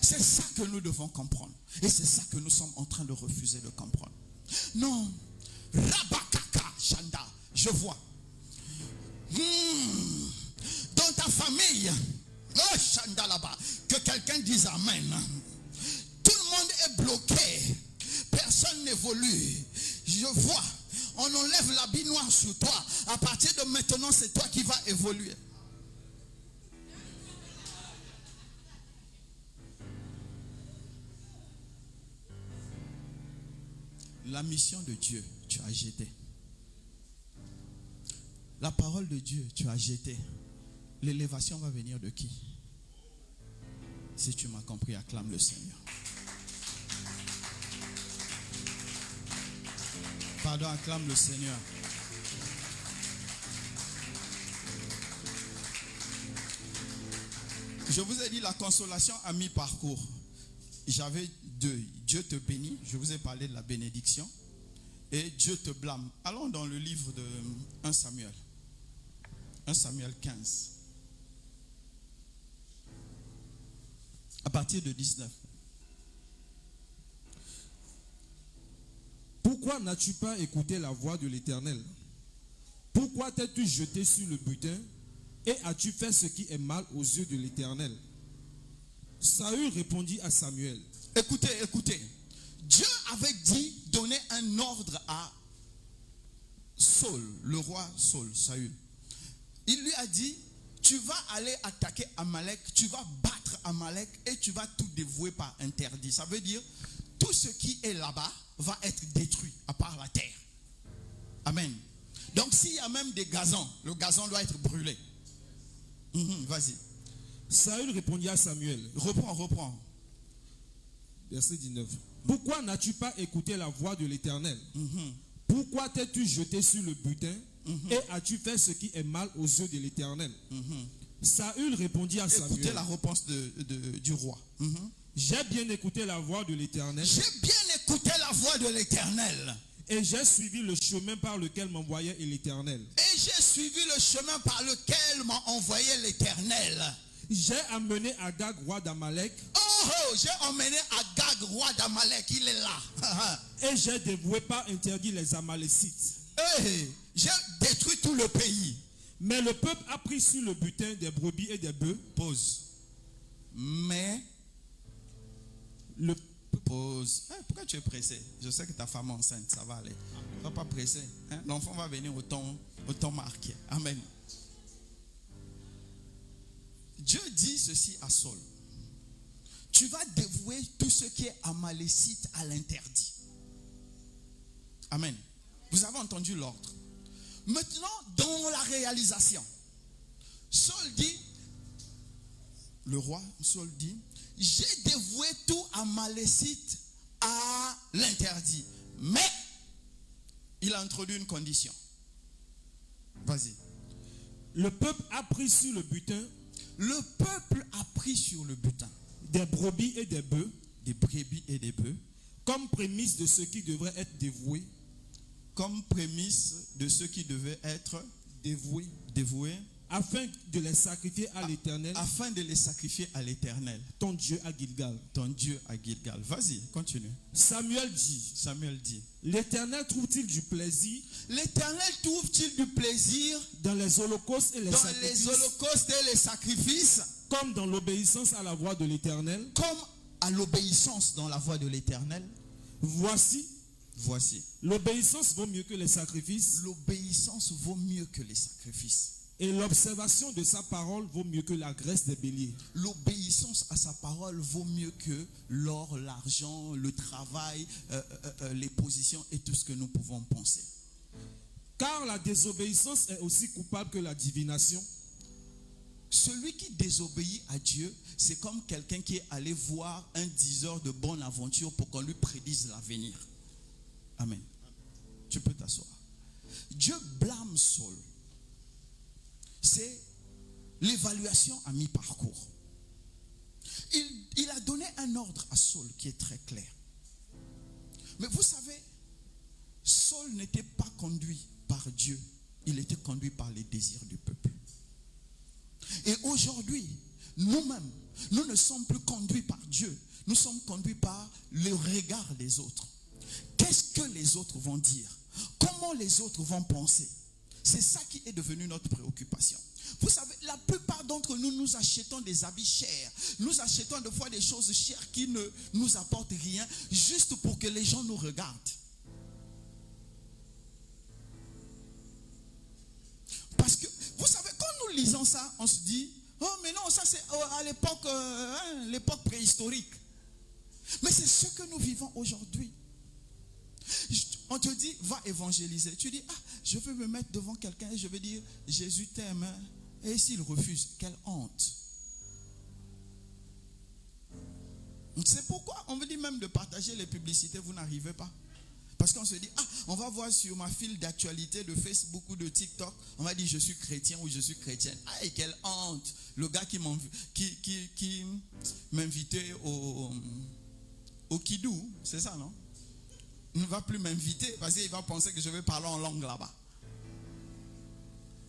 C'est ça que nous devons comprendre. Et c'est ça que nous sommes en train de refuser de comprendre. Non. Rabakaka, Chanda, je vois. Dans ta famille, oh Chanda là-bas, que quelqu'un dise Amen. Tout le monde est bloqué. Personne n'évolue. Je vois. On enlève l'habit noir sur toi. À partir de maintenant, c'est toi qui vas évoluer. La mission de Dieu, tu as jeté. La parole de Dieu, tu as jeté. L'élévation va venir de qui? Si tu m'as compris, acclame le Seigneur. Pardon, acclame le Seigneur. Je vous ai dit la consolation à mi-parcours. J'avais deux. Dieu te bénit. Je vous ai parlé de la bénédiction. Et Dieu te blâme. Allons dans le livre de 1 Samuel. 1 Samuel 15. À partir de 19. Pourquoi n'as-tu pas écouté la voix de l'Éternel? Pourquoi t'es-tu jeté sur le butin et as-tu fait ce qui est mal aux yeux de l'Éternel? Saül répondit à Samuel. Écoutez, écoutez. Dieu avait dit, donner un ordre à Saul, le roi Saul, Saül. Il lui a dit, tu vas aller attaquer Amalek, tu vas battre Amalek et tu vas tout dévouer par interdit. Ça veut dire, tout ce qui est là-bas va être détruit, à part la terre. Amen. Donc s'il y a même des gazons, le gazon doit être brûlé. Vas-y. Saül répondit à Samuel. Reprends. Verset 19. Pourquoi n'as-tu pas écouté la voix de l'Éternel? Pourquoi t'es-tu jeté sur le butin et as-tu fait ce qui est mal aux yeux de l'Éternel? Saül répondit à Samuel. Écoutez la réponse du roi. J'ai bien écouté la voix de l'Éternel. J'ai bien écouté la voix de l'Éternel. Et j'ai suivi le chemin par lequel m'envoyait l'Éternel. Et j'ai suivi le chemin par lequel m'a envoyé l'Éternel. J'ai amené Agag, roi d'Amalek. J'ai emmené Agag, roi d'Amalek. Il est là. Et j'ai dévoué par interdit les Amalécites. J'ai détruit tout le pays. Mais le peuple a pris sur le butin des brebis et des bœufs. Pause. Mais le pause. Pourquoi tu es pressé? Je sais que ta femme est enceinte, ça va aller. Ne sois pas pressé. L'enfant va venir au temps marqué. Amen. Dieu dit ceci à Saul. Tu vas dévouer tout ce qui est amalécite à l'interdit. Amen. Vous avez entendu l'ordre. Maintenant, dans la réalisation, Saul dit, le roi Saul dit, j'ai dévoué tout amalécite à l'interdit. Mais, il a introduit une condition. Vas-y. Le peuple a pris sur le butin. Le peuple a pris sur le butin des brebis et des bœufs. Des brebis et des bœufs. Comme prémisse de ce qui devrait être dévoué. Comme prémisse de ce qui devait être dévoué. Afin de les sacrifier à l'Éternel. Afin de les sacrifier à l'Éternel. Ton Dieu à Gilgal. Ton Dieu à Gilgal. Vas-y, continue. Samuel dit. L'Éternel trouve-t-il du plaisir? L'Éternel trouve-t-il du plaisir dans les holocaustes et les sacrifices? Comme dans l'obéissance à la voix de l'Éternel. Comme à l'obéissance dans la voix de l'Éternel. Voici. Voici. L'obéissance vaut mieux que les sacrifices. L'obéissance vaut mieux que les sacrifices. Et l'observation de sa parole vaut mieux que la graisse des béliers. L'obéissance à sa parole vaut mieux que l'or, l'argent, le travail, les positions et tout ce que nous pouvons penser. Car la désobéissance est aussi coupable que la divination. Celui qui désobéit à Dieu, c'est comme quelqu'un qui est allé voir un diseur de bonne aventure pour qu'on lui prédise l'avenir. Amen. Tu peux t'asseoir. Dieu blâme Saul. C'est l'évaluation à mi-parcours. Il a donné un ordre à Saul qui est très clair. Mais vous savez, Saul n'était pas conduit par Dieu. Il était conduit par les désirs du peuple. Et aujourd'hui, nous-mêmes, nous ne sommes plus conduits par Dieu. Nous sommes conduits par le regard des autres. Qu'est-ce que les autres vont dire? Comment les autres vont penser? C'est ça qui est devenu notre préoccupation. Vous savez, la plupart d'entre nous, nous achetons des habits chers. Nous achetons des fois des choses chères qui ne nous apportent rien, juste pour que les gens nous regardent. Parce que, vous savez, quand nous lisons ça, on se dit, oh mais non, ça c'est à l'époque préhistorique. Mais c'est ce que nous vivons aujourd'hui. On te dit, va évangéliser. Tu dis, je veux me mettre devant quelqu'un et je vais dire, Jésus t'aime. Et s'il refuse, quelle honte. C'est pourquoi on vous dit même de partager les publicités, vous n'arrivez pas. Parce qu'on se dit, on va voir sur ma file d'actualité de Facebook ou de TikTok, on va dire je suis chrétien ou je suis chrétienne. Et quelle honte. Le gars qui m'invitait au Kidou, c'est ça, non? Il ne va plus m'inviter parce qu'il va penser que je vais parler en langue là-bas.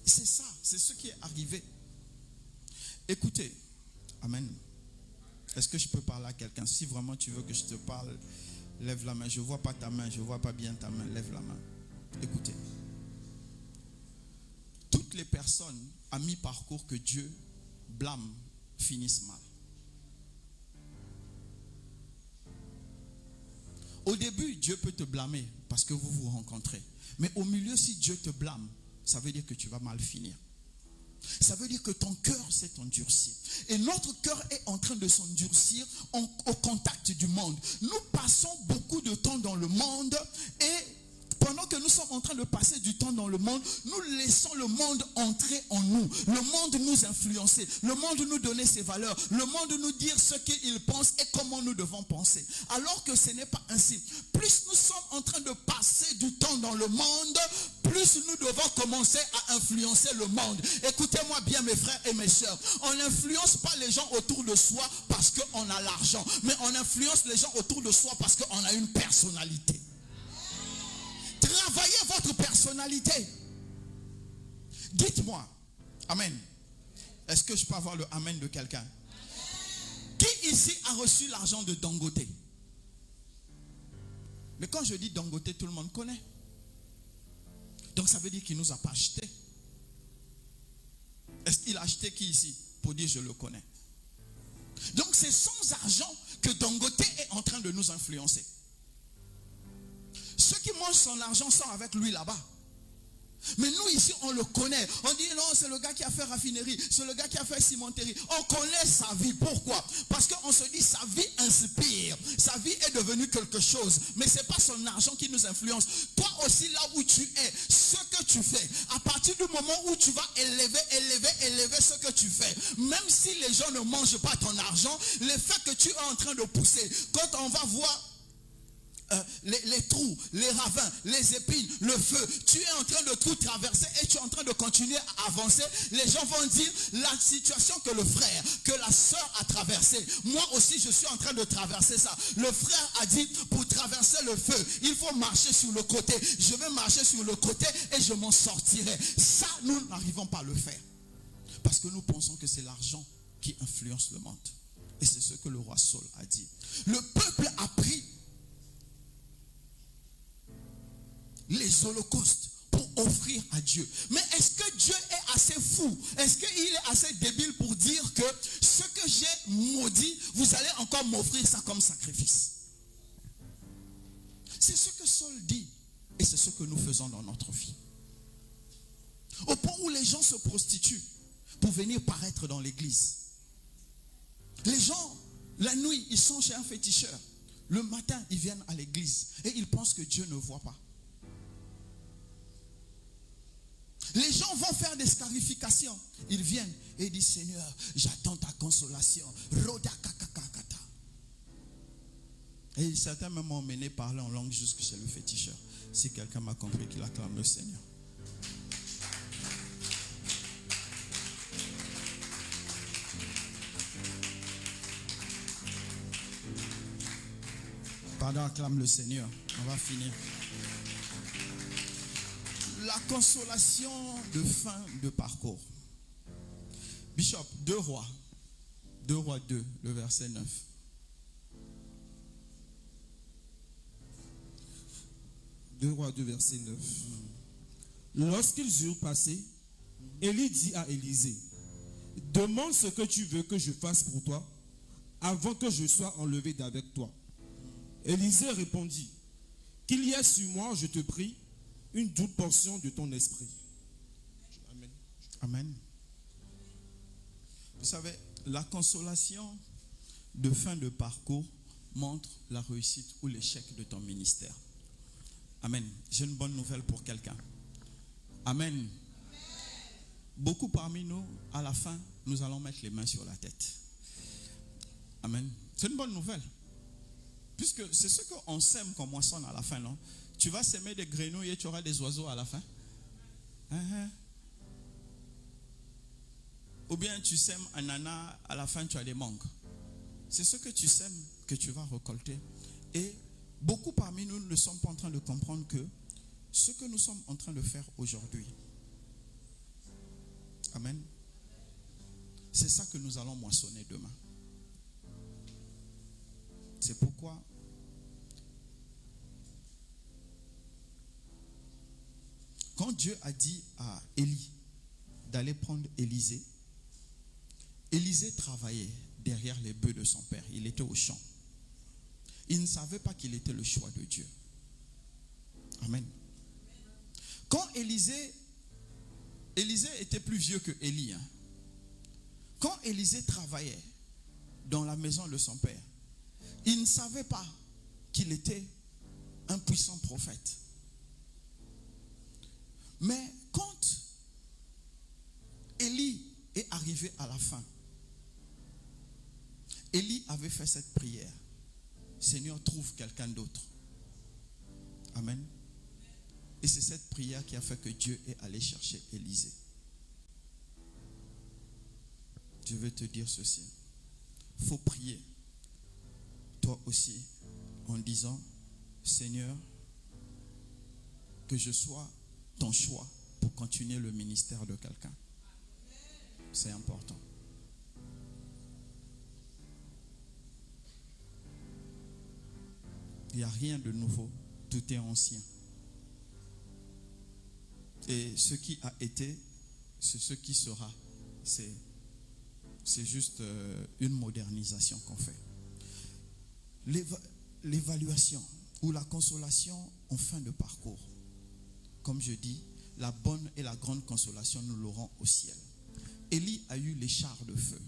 C'est ça, c'est ce qui est arrivé. Écoutez, amen. Est-ce que je peux parler à quelqu'un? Si vraiment tu veux que je te parle, lève la main. Je ne vois pas ta main, je ne vois pas bien ta main. Lève la main. Écoutez. Toutes les personnes à mi-parcours que Dieu blâme finissent mal. Au début, Dieu peut te blâmer parce que vous vous rencontrez. Mais au milieu, si Dieu te blâme, ça veut dire que tu vas mal finir. Ça veut dire que ton cœur s'est endurci. Et notre cœur est en train de s'endurcir au contact du monde. Nous passons beaucoup de temps dans le monde et pendant que nous sommes en train de passer du temps dans le monde, nous laissons le monde entrer en nous. Le monde nous influencer. Le monde nous donner ses valeurs. Le monde nous dire ce qu'il pense et comment nous devons penser. Alors que ce n'est pas ainsi. Plus nous sommes en train de passer du temps dans le monde, plus nous devons commencer à influencer le monde. Écoutez-moi bien mes frères et mes sœurs. On n'influence pas les gens autour de soi parce qu'on a l'argent. Mais on influence les gens autour de soi parce qu'on a une personnalité. Travaillez votre personnalité. Dites-moi, amen. Est-ce que je peux avoir le amen de quelqu'un? Qui ici a reçu l'argent de Dangote? Mais quand je dis Dangote, tout le monde connaît. Donc ça veut dire qu'il ne nous a pas acheté. Est-ce qu'il a acheté qui ici? Pour dire je le connais. Donc c'est sans argent que Dangote est en train de nous influencer. Ceux qui mangent son argent sont avec lui là-bas. Mais nous ici on le connaît. On dit non, c'est le gars qui a fait raffinerie, c'est le gars qui a fait cimenterie. On connaît sa vie. Pourquoi? Parce qu'on se dit sa vie inspire. Sa vie est devenue quelque chose. Mais ce n'est pas son argent qui nous influence. Toi aussi là où tu es, ce que tu fais, à partir du moment où tu vas élever ce que tu fais, même si les gens ne mangent pas ton argent, le fait que tu es en train de pousser, quand on va voir les trous, les ravins, les épines, le feu, tu es en train de tout traverser et tu es en train de continuer à avancer. Les gens vont dire la situation que le frère, que la soeur a traversée, moi aussi je suis en train de traverser ça. Le frère a dit pour traverser le feu, il faut marcher sur le côté. Je vais marcher sur le côté et je m'en sortirai. Ça, nous n'arrivons pas à le faire. Parce que nous pensons que c'est l'argent qui influence le monde. Et c'est ce que le roi Saul a dit. Le peuple a pris les holocaustes pour offrir à Dieu. Mais est-ce que Dieu est assez fou? Est-ce qu'il est assez débile pour dire que ce que j'ai maudit, vous allez encore m'offrir ça comme sacrifice? C'est ce que Saul dit. Et c'est ce que nous faisons dans notre vie. Au point où les gens se prostituent pour venir paraître dans l'église. Les gens, la nuit, ils sont chez un féticheur. Le matin, ils viennent à l'église et ils pensent que Dieu ne voit pas. Les gens vont faire des scarifications. Ils viennent et disent, Seigneur, j'attends ta consolation. Et certains même m'ont emmené parler en langue jusque chez le féticheur. Si quelqu'un m'a compris, qu'il acclame le Seigneur. Pardon, acclame le Seigneur. On va finir. La consolation de fin de parcours. Bishop, 2 Rois 2, le verset 9. Deux Rois 2, verset 9. Lorsqu'ils eurent passé, Élie dit à Élisée, demande ce que tu veux que je fasse pour toi avant que je sois enlevé d'avec toi. Élisée répondit, qu'il y ait sur moi, je te prie, une double portion de ton esprit. Amen. Amen. Vous savez, la consolation de fin de parcours montre la réussite ou l'échec de ton ministère. Amen. J'ai une bonne nouvelle pour quelqu'un. Amen. Amen. Beaucoup parmi nous, à la fin, nous allons mettre les mains sur la tête. Amen. C'est une bonne nouvelle. Puisque c'est ce qu'on sème qu'on moissonne à la fin, non? Tu vas s'aimer des grenouilles et tu auras des oiseaux à la fin. Ou bien tu sèmes un ananas, à la fin tu as des mangues. C'est ce que tu sèmes que tu vas récolter. Et beaucoup parmi nous ne sommes pas en train de comprendre que ce que nous sommes en train de faire aujourd'hui, amen, c'est ça que nous allons moissonner demain. C'est pourquoi quand Dieu a dit à Élie d'aller prendre Élisée, Élisée travaillait derrière les bœufs de son père. Il était au champ. Il ne savait pas qu'il était le choix de Dieu. Amen. Quand Élisée était plus vieux que Élie. Quand Élisée travaillait dans la maison de son père, il ne savait pas qu'il était un puissant prophète. Mais quand Élie est arrivé à la fin, Élie avait fait cette prière. Seigneur, trouve quelqu'un d'autre. Amen. Et c'est cette prière qui a fait que Dieu est allé chercher Élisée. Je vais te dire ceci. Il faut prier, toi aussi, en disant, Seigneur, que je sois ton choix pour continuer le ministère de quelqu'un. C'est important. Il n'y a rien de nouveau, tout est ancien. Et ce qui a été, c'est ce qui sera. C'est juste une modernisation qu'on fait. L'évaluation ou la consolation en fin de parcours. Comme je dis, la bonne et la grande consolation, nous l'aurons au ciel. Élie a eu les chars de feu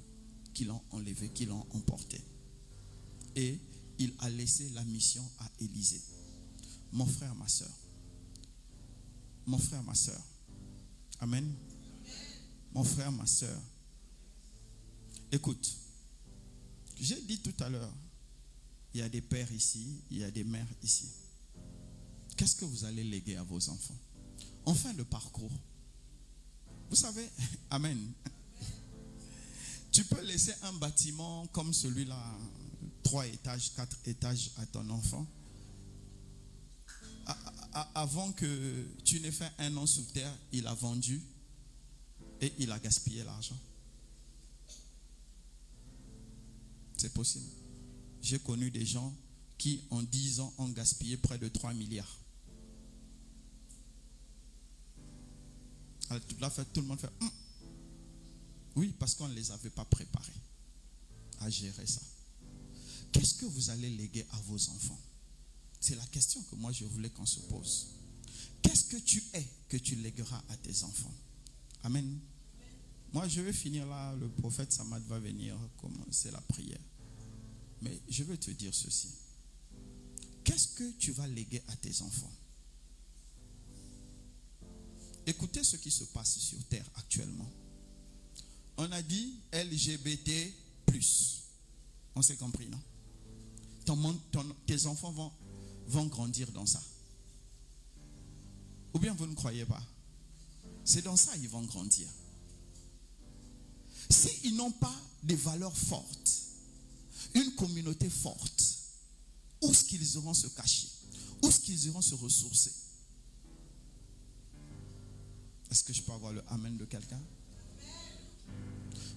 qui l'ont enlevé, qui l'ont emporté. Et il a laissé la mission à Élisée. Mon frère, ma soeur. Mon frère, ma soeur. Amen. Mon frère, ma soeur. Écoute, j'ai dit tout à l'heure, il y a des pères ici, il y a des mères ici. Qu'est-ce que vous allez léguer à vos enfants? En fin de parcours, vous savez, amen. Tu peux laisser un bâtiment comme celui-là, 3 étages, 4 étages à ton enfant. Avant que tu n'aies fait 1 an sous terre, il a vendu et il a gaspillé l'argent. C'est possible. J'ai connu des gens qui, en 10 ans, ont gaspillé près de 3 milliards. Alors, tout le monde fait oui, parce qu'on ne les avait pas préparés à gérer ça. Qu'est-ce que vous allez léguer à vos enfants? C'est la question que moi je voulais qu'on se pose. Qu'est-ce que tu es que tu légueras à tes enfants? Amen. Moi, je vais finir là. Le prophète Samad va venir commencer la prière. Mais je veux te dire ceci. Qu'est-ce que tu vas léguer à tes enfants? Écoutez ce qui se passe sur terre actuellement. On a dit LGBT+. On s'est compris, non? Tes enfants vont grandir dans ça. Ou bien vous ne croyez pas? C'est dans ça qu'ils vont grandir. S'ils n'ont pas des valeurs fortes, une communauté forte, où est-ce qu'ils iront se cacher? Où est-ce qu'ils iront se ressourcer? Est-ce que je peux avoir le amen de quelqu'un?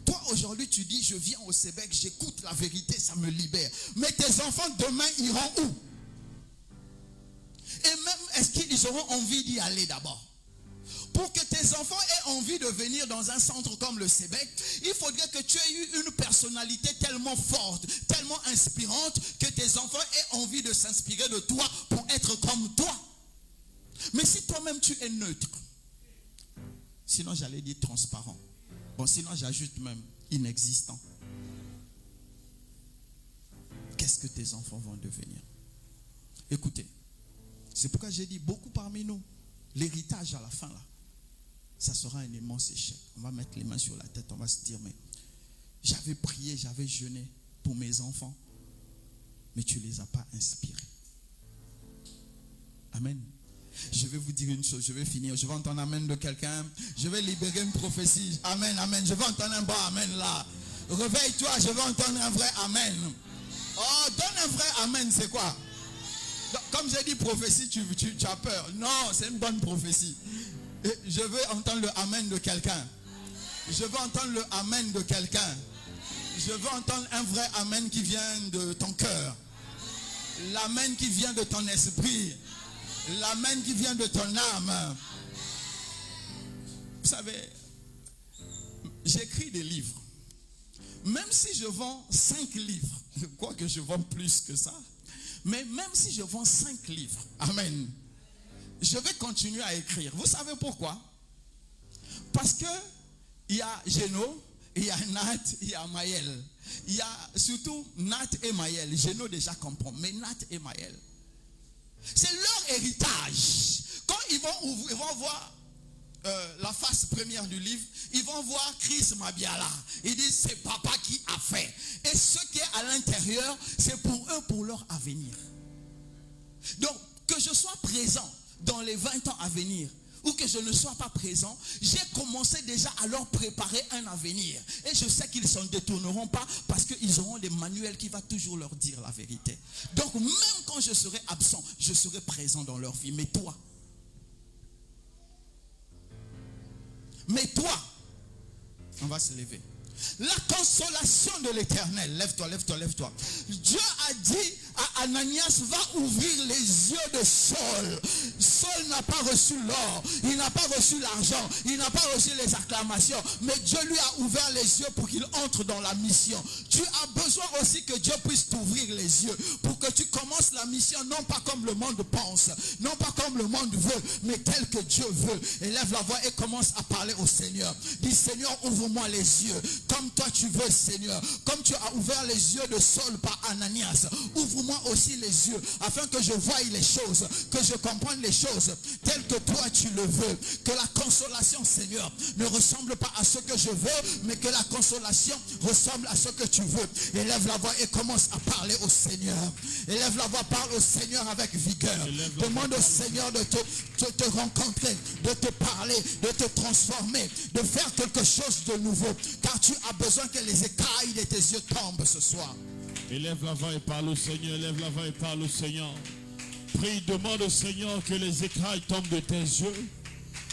Toi aujourd'hui tu dis je viens au Sébec, j'écoute la vérité, ça me libère. Mais tes enfants demain iront où? Et même est-ce qu'ils auront envie d'y aller d'abord? Pour que tes enfants aient envie de venir dans un centre comme le Sébec, il faudrait que tu aies eu une personnalité tellement forte, tellement inspirante, que tes enfants aient envie de s'inspirer de toi pour être comme toi. Mais si toi-même tu es neutre, sinon j'allais dire transparent, bon sinon j'ajoute même inexistant, qu'est-ce que tes enfants vont devenir? Écoutez, c'est pourquoi j'ai dit beaucoup parmi nous, l'héritage à la fin là, ça sera un immense échec. On va mettre les mains sur la tête, on va se dire mais j'avais prié, j'avais jeûné pour mes enfants, mais tu ne les as pas inspirés. Amen. Je vais vous dire une chose, je vais finir, je vais entendre amen de quelqu'un, je vais libérer une prophétie. Amen, amen, je vais entendre un bon amen là. Réveille-toi, je vais entendre un vrai amen. Oh, donne un vrai amen, c'est quoi? Comme j'ai dit prophétie, tu as peur. Non, c'est une bonne prophétie. Et je veux entendre le amen de quelqu'un. Je veux entendre le amen de quelqu'un. Je veux entendre un vrai amen qui vient de ton cœur. L'amen qui vient de ton esprit. L'amen qui vient de ton âme. Vous savez, j'écris des livres. Même si je vends 5 livres, je crois que je vends plus que ça. Mais même si je vends 5 livres, amen, je vais continuer à écrire. Vous savez pourquoi? Parce que il y a Geno, il y a Nat, il y a Maël. Il y a surtout Nat et Maël. Geno déjà comprend, mais Nat et Maël, c'est leur héritage. Quand ils vont voir la face première du livre, ils vont voir Chris Mabiala. Ils disent c'est papa qui a fait. Et ce qui est à l'intérieur, c'est pour eux, pour leur avenir. Donc, que je sois présent dans les 20 ans à venir, ou que je ne sois pas présent, j'ai commencé déjà à leur préparer un avenir. Et je sais qu'ils ne s'en détourneront pas parce qu'ils auront des manuels qui vont toujours leur dire la vérité. Donc, même quand je serai absent, je serai présent dans leur vie. Mais toi, on va se lever. La consolation de l'Éternel. Lève-toi, lève-toi, lève-toi. Dieu a dit à Ananias, va ouvrir les yeux de Saul. Saul n'a pas reçu l'or, il n'a pas reçu l'argent, il n'a pas reçu les acclamations, mais Dieu lui a ouvert les yeux pour qu'il entre dans la mission. Tu as besoin aussi que Dieu puisse t'ouvrir les yeux pour que tu commences la mission, non pas comme le monde pense, non pas comme le monde veut, mais tel que Dieu veut. Élève la voix et commence à parler au Seigneur. Dis Seigneur, ouvre-moi les yeux comme toi tu veux, Seigneur. Comme tu as ouvert les yeux de Saul par Ananias, ouvre-moi aussi les yeux afin que je voie les choses, que je comprenne les choses telles que toi tu le veux. Que la consolation, Seigneur, ne ressemble pas à ce que je veux, mais que la consolation ressemble à ce que tu veux. Élève la voix et commence à parler au Seigneur. Élève la voix, parle au Seigneur avec vigueur. Demande au Seigneur de te rencontrer, de te parler, de te transformer, de faire quelque chose de nouveau. Car tu as besoin que les écailles de tes yeux tombent ce soir. Élève la voix et parle au Seigneur. Élève la voix et parle au Seigneur. Prie, demande au Seigneur que les écailles tombent de tes yeux.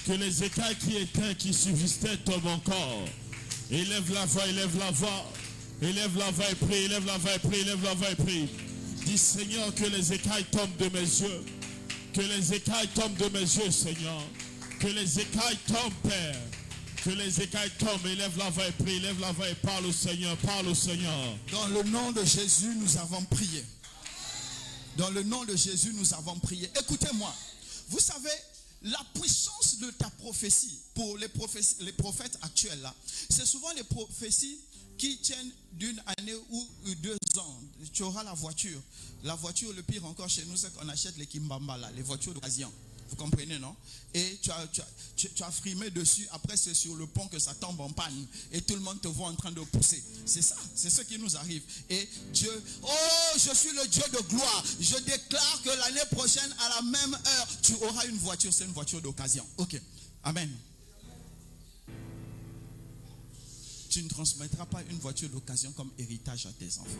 Que les écailles qui étaient, qui subsistaient tombent encore. Élève la voix, élève la voix. Élève la voix et prie, élève la voix et prie, élève la voix et prie. Dis Seigneur que les écailles tombent de mes yeux. Que les écailles tombent de mes yeux, Seigneur. Que les écailles tombent, Père. Que les écailles tombent. Élève la voix et prie, élève la voix et parle au Seigneur, parle au Seigneur. Dans le nom de Jésus, nous avons prié. Dans le nom de Jésus, nous avons prié. Écoutez-moi. Vous savez, la puissance de ta prophétie, pour les prophètes actuels là, c'est souvent les prophéties qui tiennent d'une année ou 2 ans. Tu auras la voiture. La voiture, le pire encore chez nous, c'est qu'on achète les Kimbamba là, les voitures d'occasion. Vous comprenez, non? Et tu as frimé dessus. Après, c'est sur le pont que ça tombe en panne. Et tout le monde te voit en train de pousser. C'est ça. C'est ce qui nous arrive. Et Dieu, oh, je suis le Dieu de gloire. Je déclare que l'année prochaine, à la même heure, tu auras une voiture. C'est une voiture d'occasion. Ok. Amen. Tu ne transmettras pas une voiture d'occasion comme héritage à tes enfants.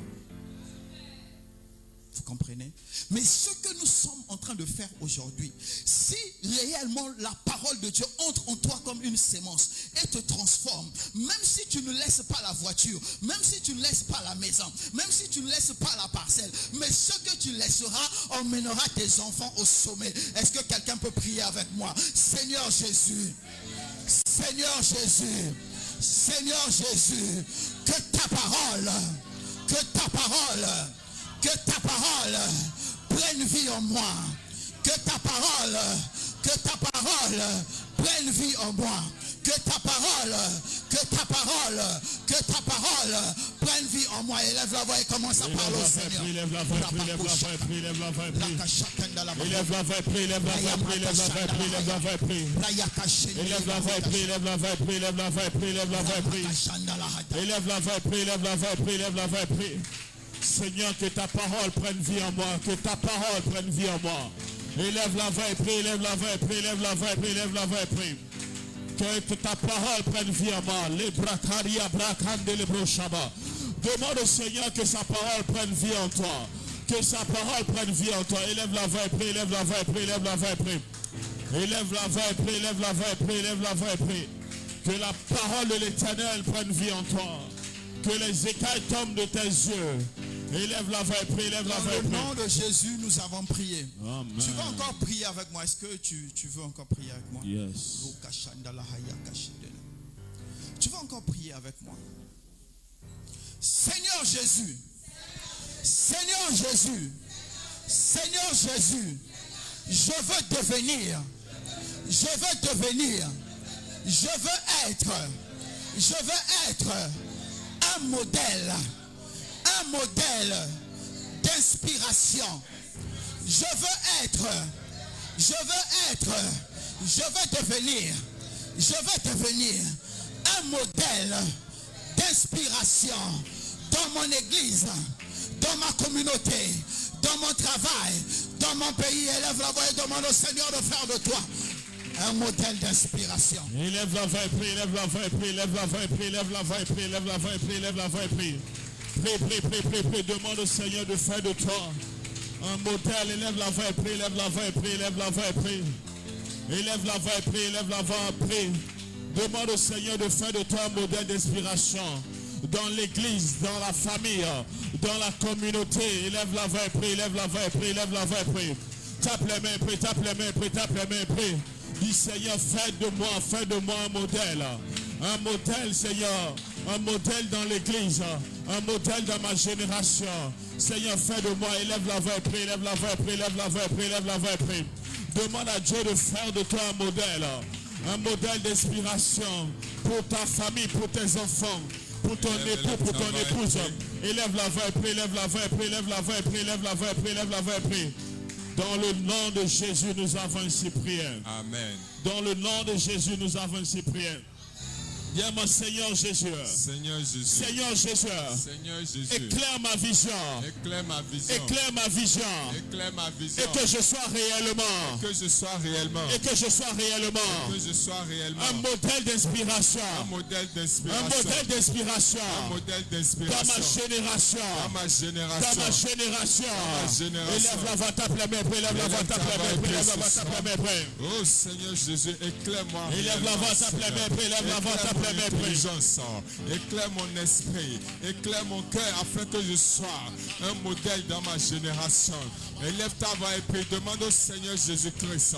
Vous comprenez? Mais ce que nous sommes en train de faire aujourd'hui, si réellement la parole de Dieu entre en toi comme une sémence et te transforme, même si tu ne laisses pas la voiture, même si tu ne laisses pas la maison, même si tu ne laisses pas la parcelle, mais ce que tu laisseras emmènera tes enfants au sommet. Est-ce que quelqu'un peut prier avec moi? Seigneur Jésus, Seigneur Jésus, Seigneur Jésus, que ta parole prenne vie en moi. Que ta parole prenne vie en moi. Que ta parole prenne vie en moi. Élève la voix et commence à parler au Seigneur. Élève la voix, prie, élève la voix, prie, élève la voix, prie. Élève la voix, prie, élève la voix, prie, élève la voix, prie, élève la voix, prie. Élève la voix, prie, élève la voix, prie, élève la voix, prie, élève la voix, prie. Élève la voix, prie, élève la voix, prie, élève la voix, prie. Seigneur, que ta parole prenne vie en moi, que ta parole prenne vie en moi. Élève la voix, prie, élève la voix, prie, élève la voix, prie, élève la voix, prie. Que ta parole prenne vie en moi. Les brakaria brakande le brochaba. Demande au Seigneur que sa parole prenne vie en toi. Que sa parole prenne vie en toi. Élève la voix, prie, élève la voix, prie, élève la voix, prie. Élève la voix, prie, élève la voix, prie, élève la voix, prie. Que la parole de l'Éternel prenne vie en toi. Que les écailles tombent de tes yeux. Élève la voix, prie, élève la voix. Dans le nom de Jésus, nous avons prié. Amen. Tu vas encore prier avec moi. Est-ce que tu veux encore prier avec moi? Yes. Tu vas encore prier avec moi. Seigneur Jésus, Seigneur Jésus, Seigneur Jésus, je veux devenir, je veux être un modèle d'inspiration. Je veux devenir un modèle d'inspiration dans mon église, dans ma communauté, dans mon travail, dans mon pays. Élève la voix et demande au Seigneur de faire de toi un modèle d'inspiration. Élève la voix, prie, élève la voix, prie, élève la voix, prie, élève la voix, prie, élève la voix, prie, élève la voix, prie. Prie, demande au Seigneur de faire de toi un modèle. Élève la voix, prie, élève la voix, prie, élève la voix, prie. Élève la voix, prie, élève la voix, prie. Demande au Seigneur de faire de toi un modèle d'inspiration dans l'église, dans la famille, dans la communauté. Élève la voix, prie, élève la voix, prie, élève la voix, prie. Tape les mains, prie, tape les mains, prie, tape les mains, prie. Dis Seigneur, fais de moi un modèle. Un modèle, Seigneur, un modèle dans l'église, un modèle dans ma génération. Seigneur, fais de moi, élève la voix, prie, élève la voix, prie, élève la voix, prie, élève la voix, prie. Demande à Dieu de faire de toi un modèle d'inspiration pour ta famille, pour tes enfants, pour ton époux, pour ton épouse. Élève la voix, prie, élève la voix, prie, élève la voix, prie, élève la voix, prie, élève la voix, prie. Dans le nom de Jésus, nous avons ainsi prié. Amen. Dans le nom de Jésus, nous avons ainsi prié. Dis mon Seigneur Jésus. Seigneur Jésus. Seigneur Jésus. Seigneur Jésus. Éclaire ma vision. Éclaire ma vision. Éclaire ma vision. Éclaire ma vision. Et que je sois réellement. Que je sois réellement. Et que je sois réellement. Que je sois réellement. Un modèle d'inspiration. Un modèle d'inspiration. Un modèle d'inspiration. Un modèle d'inspiration. Dans ma génération. Dans ma génération. Dans ma génération. Dans ma génération. Élève la voix, tape la main, élève la voix, tape la main, élève la voix, tape la main. Oh Seigneur Jésus, éclaire-moi. Élève la voix, tape la main, élève la voix, tape mon intelligence, éclaire mon esprit, éclaire mon cœur afin que je sois un modèle dans ma génération. Élève ta voix et prie, demande au Seigneur Jésus-Christ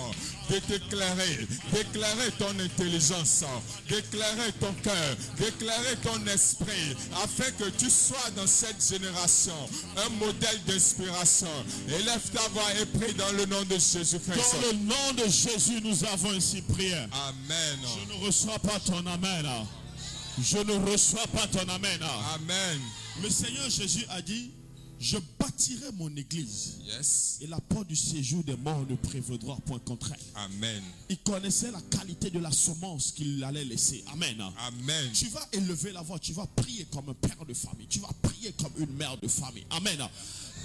de t'éclairer, d'éclairer ton intelligence, d'éclairer ton cœur, d'éclairer ton esprit, afin que tu sois dans cette génération un modèle d'inspiration. Élève ta voix et prie dans le nom de Jésus-Christ. Dans le nom de Jésus, nous avons ainsi prié. Amen. Je ne reçois pas ton amen. Je ne reçois pas ton amen. Amen. Le Seigneur Jésus a dit, je bâtirai mon église. Yes. Et la porte du séjour des morts ne prévaudra point contre elle. Amen. Il connaissait la qualité de la semence qu'il allait laisser. Amen. Amen. Tu vas élever la voix, tu vas prier comme un père de famille, tu vas prier comme une mère de famille. Amen.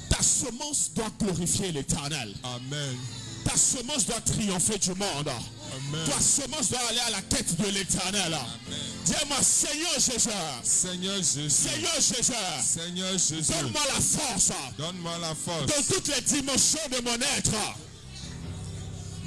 Ta semence doit glorifier l'Éternel. Amen. Ta semence doit triompher du monde. Amen. Ta semence doit aller à la quête de l'Éternel. Dis-moi, Seigneur Jésus. Seigneur Jésus. Seigneur Jésus. Seigneur Jésus. Donne-moi la force. Donne-moi la force. Dans toutes les dimensions de mon être.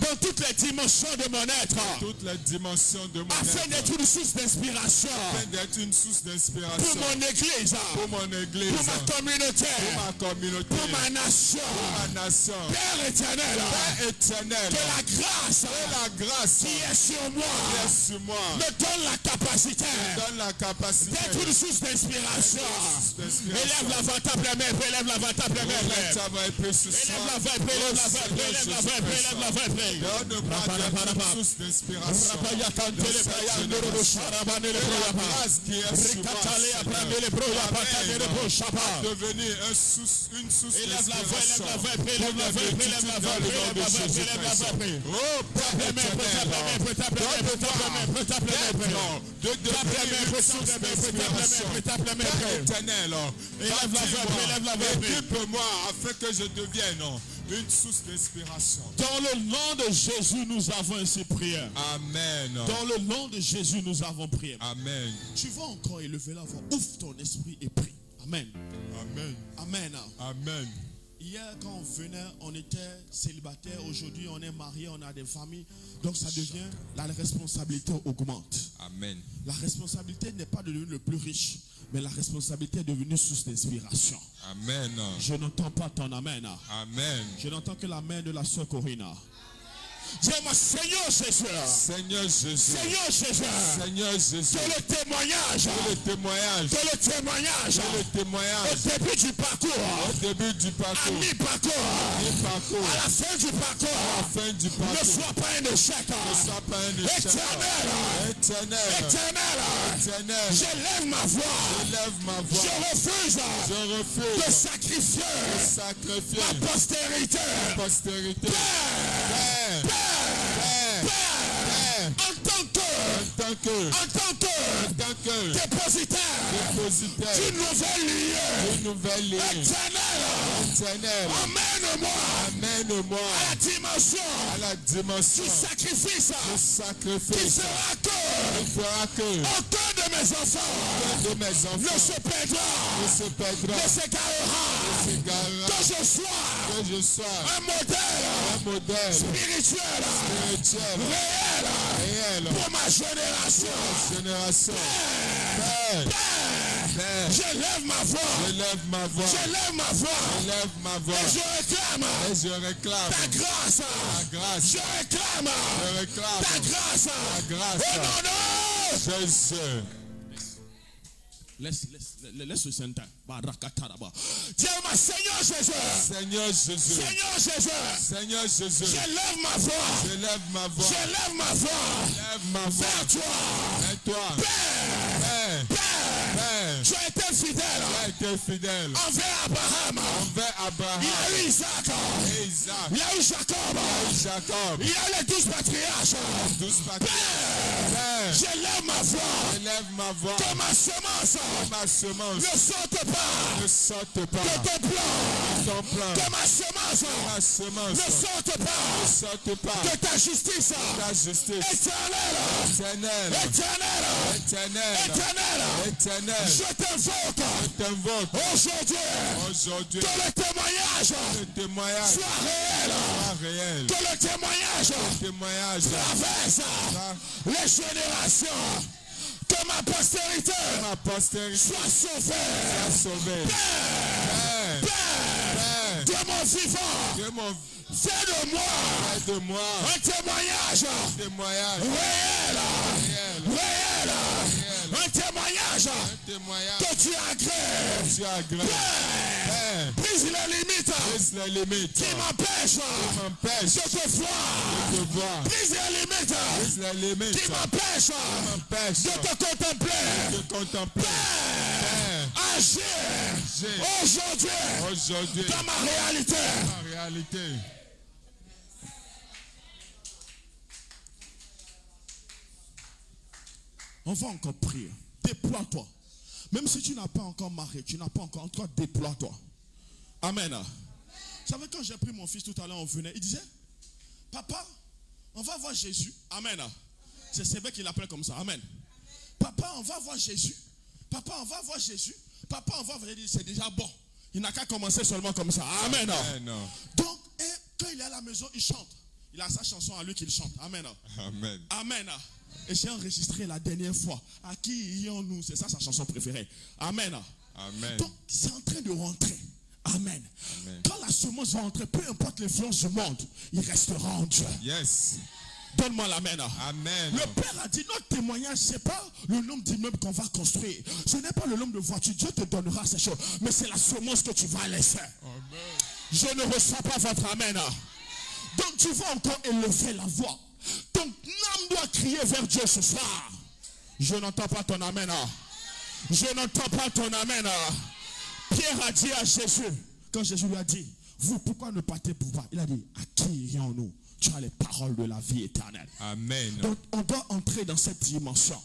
Dans toutes les dimensions de mon être. Toutes les dimensions de mon afin être. d'être une source d'inspiration. Afin d'être une source d'inspiration. Pour mon église. Pour mon église. Pour ma communauté. Pour ma communauté. Pour ma nation. Pour ma nation. Père éternel. Père éternel. Que la grâce. Que la grâce. Qui est sur moi. Qui est sur moi. Me donne la capacité. Me donne la capacité. D'être une source d'inspiration. Élève la voix, tape les mains. Élève la voix, tape les mains. Élève la voix, élève la voix, élève la voix, élève la voix, élève la voix. Donne-moi une source d'inspiration. La grâce qui est sur moi, devenir une source d'inspiration. Élève la voix, élève la voix, élève la voix, élève la voix. Oh, Père éternel, de devenir une source d'inspiration. Père éternel, équipe-moi afin que je devienne une source d'inspiration. Dans le nom de Jésus, nous avons ainsi prié. Amen. Dans le nom de Jésus, nous avons prié. Amen. Tu vas encore élever la voix. Ouvre ton esprit et prie. Amen. Amen. Amen. Amen. Hier, quand on venait, on était célibataire. Aujourd'hui, on est marié, on a des familles. Donc, ça devient, la responsabilité augmente. Amen. La responsabilité n'est pas de devenir le plus riche, mais la responsabilité est devenue source d'inspiration. Amen. Je n'entends pas ton amen. Amen. Je n'entends que la main de la sœur Corinna. Dis-moi, Seigneur Jésus. Seigneur Jésus. Seigneur Jésus. Seigneur Jésus. Que le témoignage. Que le témoignage. Que le témoignage. Que le témoignage. Au début du parcours. Au début du parcours. À mi-parcours. Mi-parcours. À la fin du parcours. À la fin du parcours. Ne sois pas un échec. Ne sois pas un échec. Éternel. Éternel. Éternel. Éternel. J'élève ma voix. J'élève ma voix. Je refuse. De sacrifier. Ma postérité. Ma postérité. Père. En tant que dépositaire d'une nouvelle liée. Éternel. Emmène-moi à la dimension du sacrifice qui fera que aucun de mes enfants ne se perdra, ne s'égarera, que je sois un modèle spirituel réel pour ma génération. Père, j'élève ma voix. Et je réclame ta grâce. Je réclame ta grâce. Au nom de Jésus. Laisse le Saint-Esprit. Dis-moi, Seigneur Jésus. Seigneur Jésus. Seigneur Jésus. Seigneur Jésus. J'élève ma voix. J'élève ma voix. J'élève ma voix. J'élève ma voix. Vers toi. Vers toi. Père. Père. Père. Tu as été fidèle. Tu as été fidèle. Envers Abraham. Envers Abraham. Il y a eu Isaac. Et Isaac. Il y a eu Jacob. Jacob. Il y a les 12 patriarches. 12 patriarches. Père. J'élève ma voix. J'élève ma voix. Que ma semence. Ma semence. Ne saute pas. Ne saute pas. De ton plan. Ton plan. Que ma semence. Ma semence. Ne saute pas. Ne saute pas. De ta justice. Ta justice. Éternel. Éternel. Éternel. Éternel. Éternel. Éternel. Je t'invoque. Aujourd'hui. Que le témoignage. Soit réel. Que le témoignage. Traverse les générations. Que Que ma postérité soit sauvée. Père, de mon vivant. Fais de moi un témoignage réel. Un témoignage que tu agrées. Père, brise les limites qui m'empêchent de te voir. Brise les limites qui m'empêchent de te contempler. Père, agis aujourd'hui dans ma réalité. On va encore prier. Déploie-toi. Même si tu n'as pas encore marié, tu n'as pas encore, en tout cas, déploie-toi. Amen. Vous savez, quand j'ai pris mon fils tout à l'heure, on venait, il disait, papa, on va voir Jésus. Amen. C'est Sébé qui l'appelle comme ça. Amen. Papa, on va voir Jésus. Papa, on va voir Jésus. Papa, on va voir Jésus. C'est déjà bon. Il n'a qu'à commencer seulement comme ça. Amen. Donc, quand il est à la maison, il chante. Il a sa chanson à lui qu'il chante. Amen. Amen. Et j'ai enregistré la dernière fois. À qui irions-nous? C'est ça sa chanson préférée. Amen. Donc, c'est en train de rentrer. Amen. Quand la semence va rentrer, peu importe l'influence du monde, il restera en Dieu. Yes. Donne-moi l'amen. Amen. Le Père a dit, notre témoignage, ce n'est pas le nombre d'immeubles qu'on va construire. Ce n'est pas le nombre de voitures. Dieu te donnera ces choses. Mais c'est la semence que tu vas laisser. Amen. Je ne reçois pas votre amen. Donc tu vas encore élever la voix. Ton âme doit crier vers Dieu ce soir. Je n'entends pas ton amen. Je n'entends pas ton amen. Pierre a dit à Jésus, quand Jésus lui a dit, vous, pourquoi ne partez-vous pas? Il a dit, à qui irions-nous? Tu as les paroles de la vie éternelle. Amen. Donc on doit entrer dans cette dimension.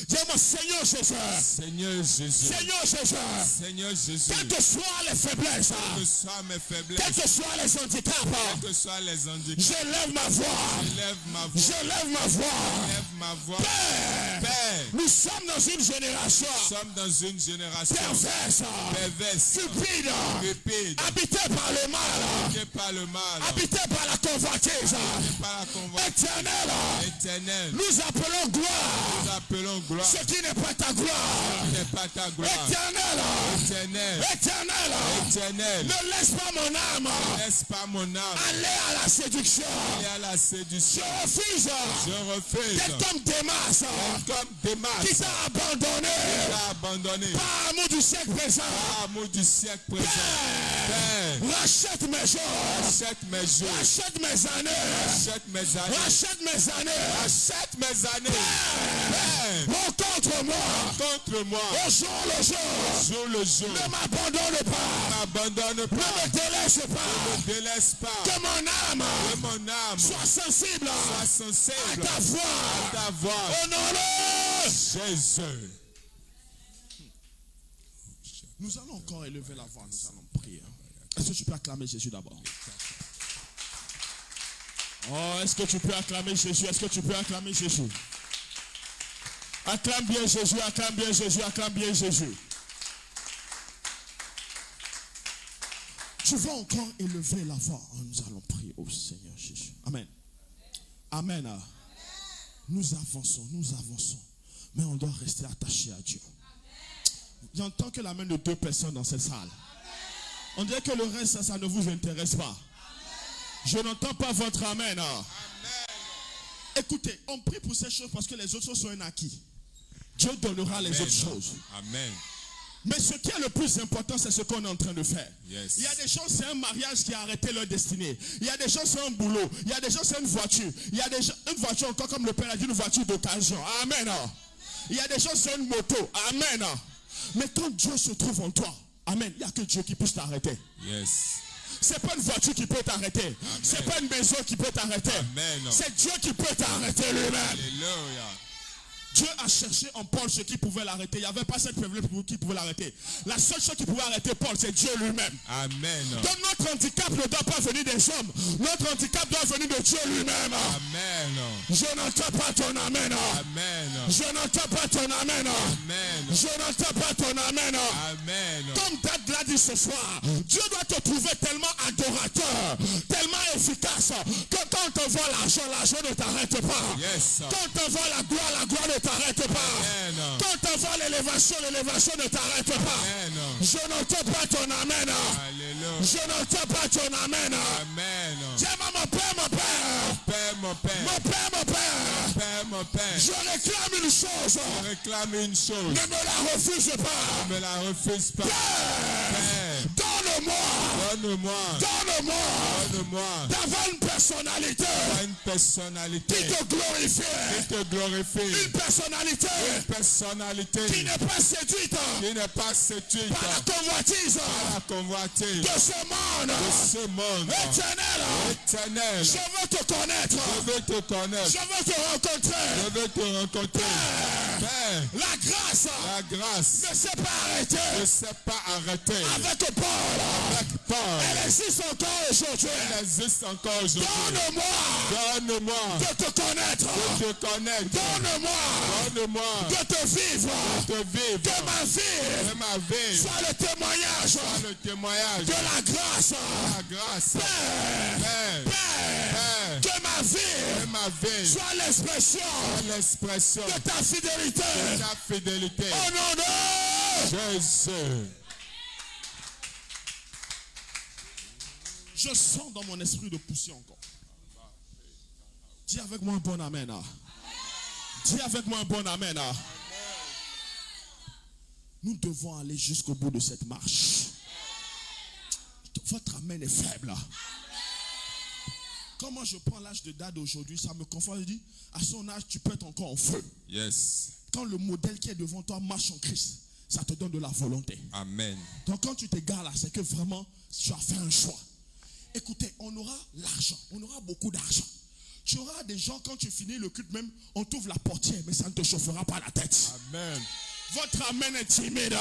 Dis-moi, Seigneur Jésus. Seigneur Jésus. Seigneur Jésus. Seigneur Jésus. Quelles que soient les faiblesses. Quelles que soient mes faiblesses. Quels que soient les handicaps. Quels que soient les handicaps. Je lève ma voix. Je lève ma voix. Je lève ma voix. Je lève ma voix. Père, nous sommes dans une génération. Nous sommes dans une génération perverse, stupide, habitée par le mal, habitée par la convoitise. Éternel, nous appelons gloire. Ce qui n'est pas ta gloire. Éternel, ne laisse pas mon âme aller à la séduction. Je refuse d'être comme Démas qui t'a abandonné par amour du siècle présent. Père, rachète mes jours. Rachète mes années. Père, rencontre-moi au jour le jour. Ne m'abandonne pas. Ne me délaisse pas. Que mon âme soit sensible à ta voix. Au nom de Jésus. Nous allons encore élever la voix. Nous allons prier. Est-ce que tu peux acclamer Jésus d'abord? Oh, est-ce que tu peux acclamer Jésus? Est-ce que tu peux acclamer Jésus? Acclame bien Jésus, acclame bien Jésus, acclame bien Jésus. Tu vas encore élever la voix. Oh, nous allons prier au Seigneur Jésus. Amen. Amen. Nous avançons. Mais on doit rester attaché à Dieu. J'entends que la main de 2 personnes dans cette salle. On dirait que le reste, ça ne vous intéresse pas. Je n'entends pas votre amen. Écoutez, on prie pour ces choses parce que les autres choses sont un acquis. Dieu donnera les autres choses. Amen. Mais ce qui est le plus important, c'est ce qu'on est en train de faire. Yes. Il y a des gens, c'est un mariage qui a arrêté leur destinée. Il y a des gens, c'est un boulot. Il y a des gens, c'est une voiture. Il y a des gens, une voiture encore comme le Père a dit, une voiture d'occasion. Amen. Il y a des gens, c'est une moto. Amen. Mais quand Dieu se trouve en toi, amen, il n'y a que Dieu qui puisse t'arrêter. Yes. C'est pas une voiture qui peut t'arrêter. C'est pas une maison qui peut t'arrêter. C'est Dieu qui peut t'arrêter lui-même. Alléluia. Dieu a cherché en Paul ce qui pouvait l'arrêter. Il n'y avait pas cette faiblesse qui pouvait l'arrêter. La seule chose qui pouvait arrêter Paul, c'est Dieu lui-même. Amen. Donc notre handicap ne doit pas venir des hommes. Notre handicap doit venir de Dieu lui-même. Amen. Je n'entends pas ton amen. Amen. Je n'entends pas ton amen. Amen. Je n'entends pas ton amen. Amen. Comme Dad l'a dit ce soir, Dieu doit te trouver tellement adorateur, tellement efficace, que quand on te voit l'argent, l'argent ne t'arrête pas. Yes. Quand on te voit la gloire ne t'arrête t'arrête pas. Amen. Quand on va l'élévation ne t'arrête pas. Amen. Je n'entends pas ton amen. Alléluia. Je n'entends pas ton amen. Amen. Dis-moi mon père, mon père. Père, mon Père. Mon père, mon père. Père, mon Père. Je réclame une chose. Je réclame une chose. Ne me la refuse pas. Ne me la refuse pas. Père, donne-moi. Donne-moi. Donne-moi. Donne-moi. D'avoir une personnalité Une personnalité qui te glorifie. qui te glorifie. Une personnalité Une personnalité qui n'est pas séduite qui n'est pas séduite par la convoitise par la convoitise de ce monde. de ce monde Éternel, éternel. je veux te connaître. Je veux te connaître. Je veux te rencontrer. Je veux te rencontrer. Père, La grâce la grâce ne s'est pas arrêtée ne s'est pas arrêtée avec Paul. avec Paul. Elle existe encore aujourd'hui. Elle existe encore aujourd'hui. Donne-moi Donne-moi de te connaître. de te connaître. Donne-moi Donne-moi de te vivre. de vivre Que ma vie de ma vie. soit le témoignage Le témoignage de la grâce. la grâce. Père, Père, Père, que ma de vie ma vie. soit l'expression L'expression de ta fidélité. de ta fidélité. Au nom de Jésus. je sens dans mon esprit de pousser encore. Dis avec moi un bon amen. Dis avec moi un bon amen. Nous devons aller jusqu'au bout de cette marche. Votre amen est faible. Quand moi je prends l'âge de Dad aujourd'hui, ça me conforte. Je dis, à son âge, tu peux être encore en feu. Yes. Quand le modèle qui est devant toi marche en Christ, ça te donne de la volonté. Amen. Donc quand tu t'égares là, c'est que vraiment, tu as fait un choix. Écoutez, on aura l'argent, on aura beaucoup d'argent. Tu auras des gens, quand tu finis le culte même, on t'ouvre la portière, mais ça ne te chauffera pas la tête. Amen. Votre amen est timide.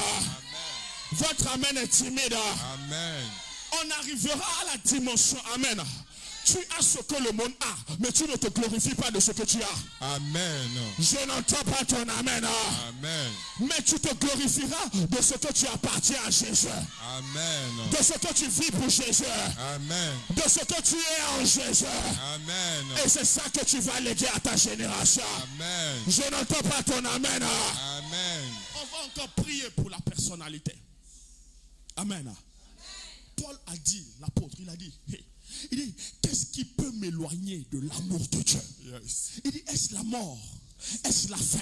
Votre amen est timide. Amen. On arrivera à la dimension, amen. Tu as ce que le monde a, mais tu ne te glorifies pas de ce que tu as. Amen. Je n'entends pas ton amen. Amen. Mais tu te glorifieras de ce que tu appartiens à Jésus. Amen. De ce que tu vis pour Jésus. Amen. De ce que tu es en Jésus. Amen. Et c'est ça que tu vas léguer à ta génération. Amen. Je n'entends pas ton amen. Amen. On va encore prier pour la personnalité. Amen. Paul a dit, l'apôtre, il a dit, hey, il dit, qu'est-ce qui peut m'éloigner de l'amour de Dieu? Yes. Il dit, est-ce la mort? Est-ce la faim?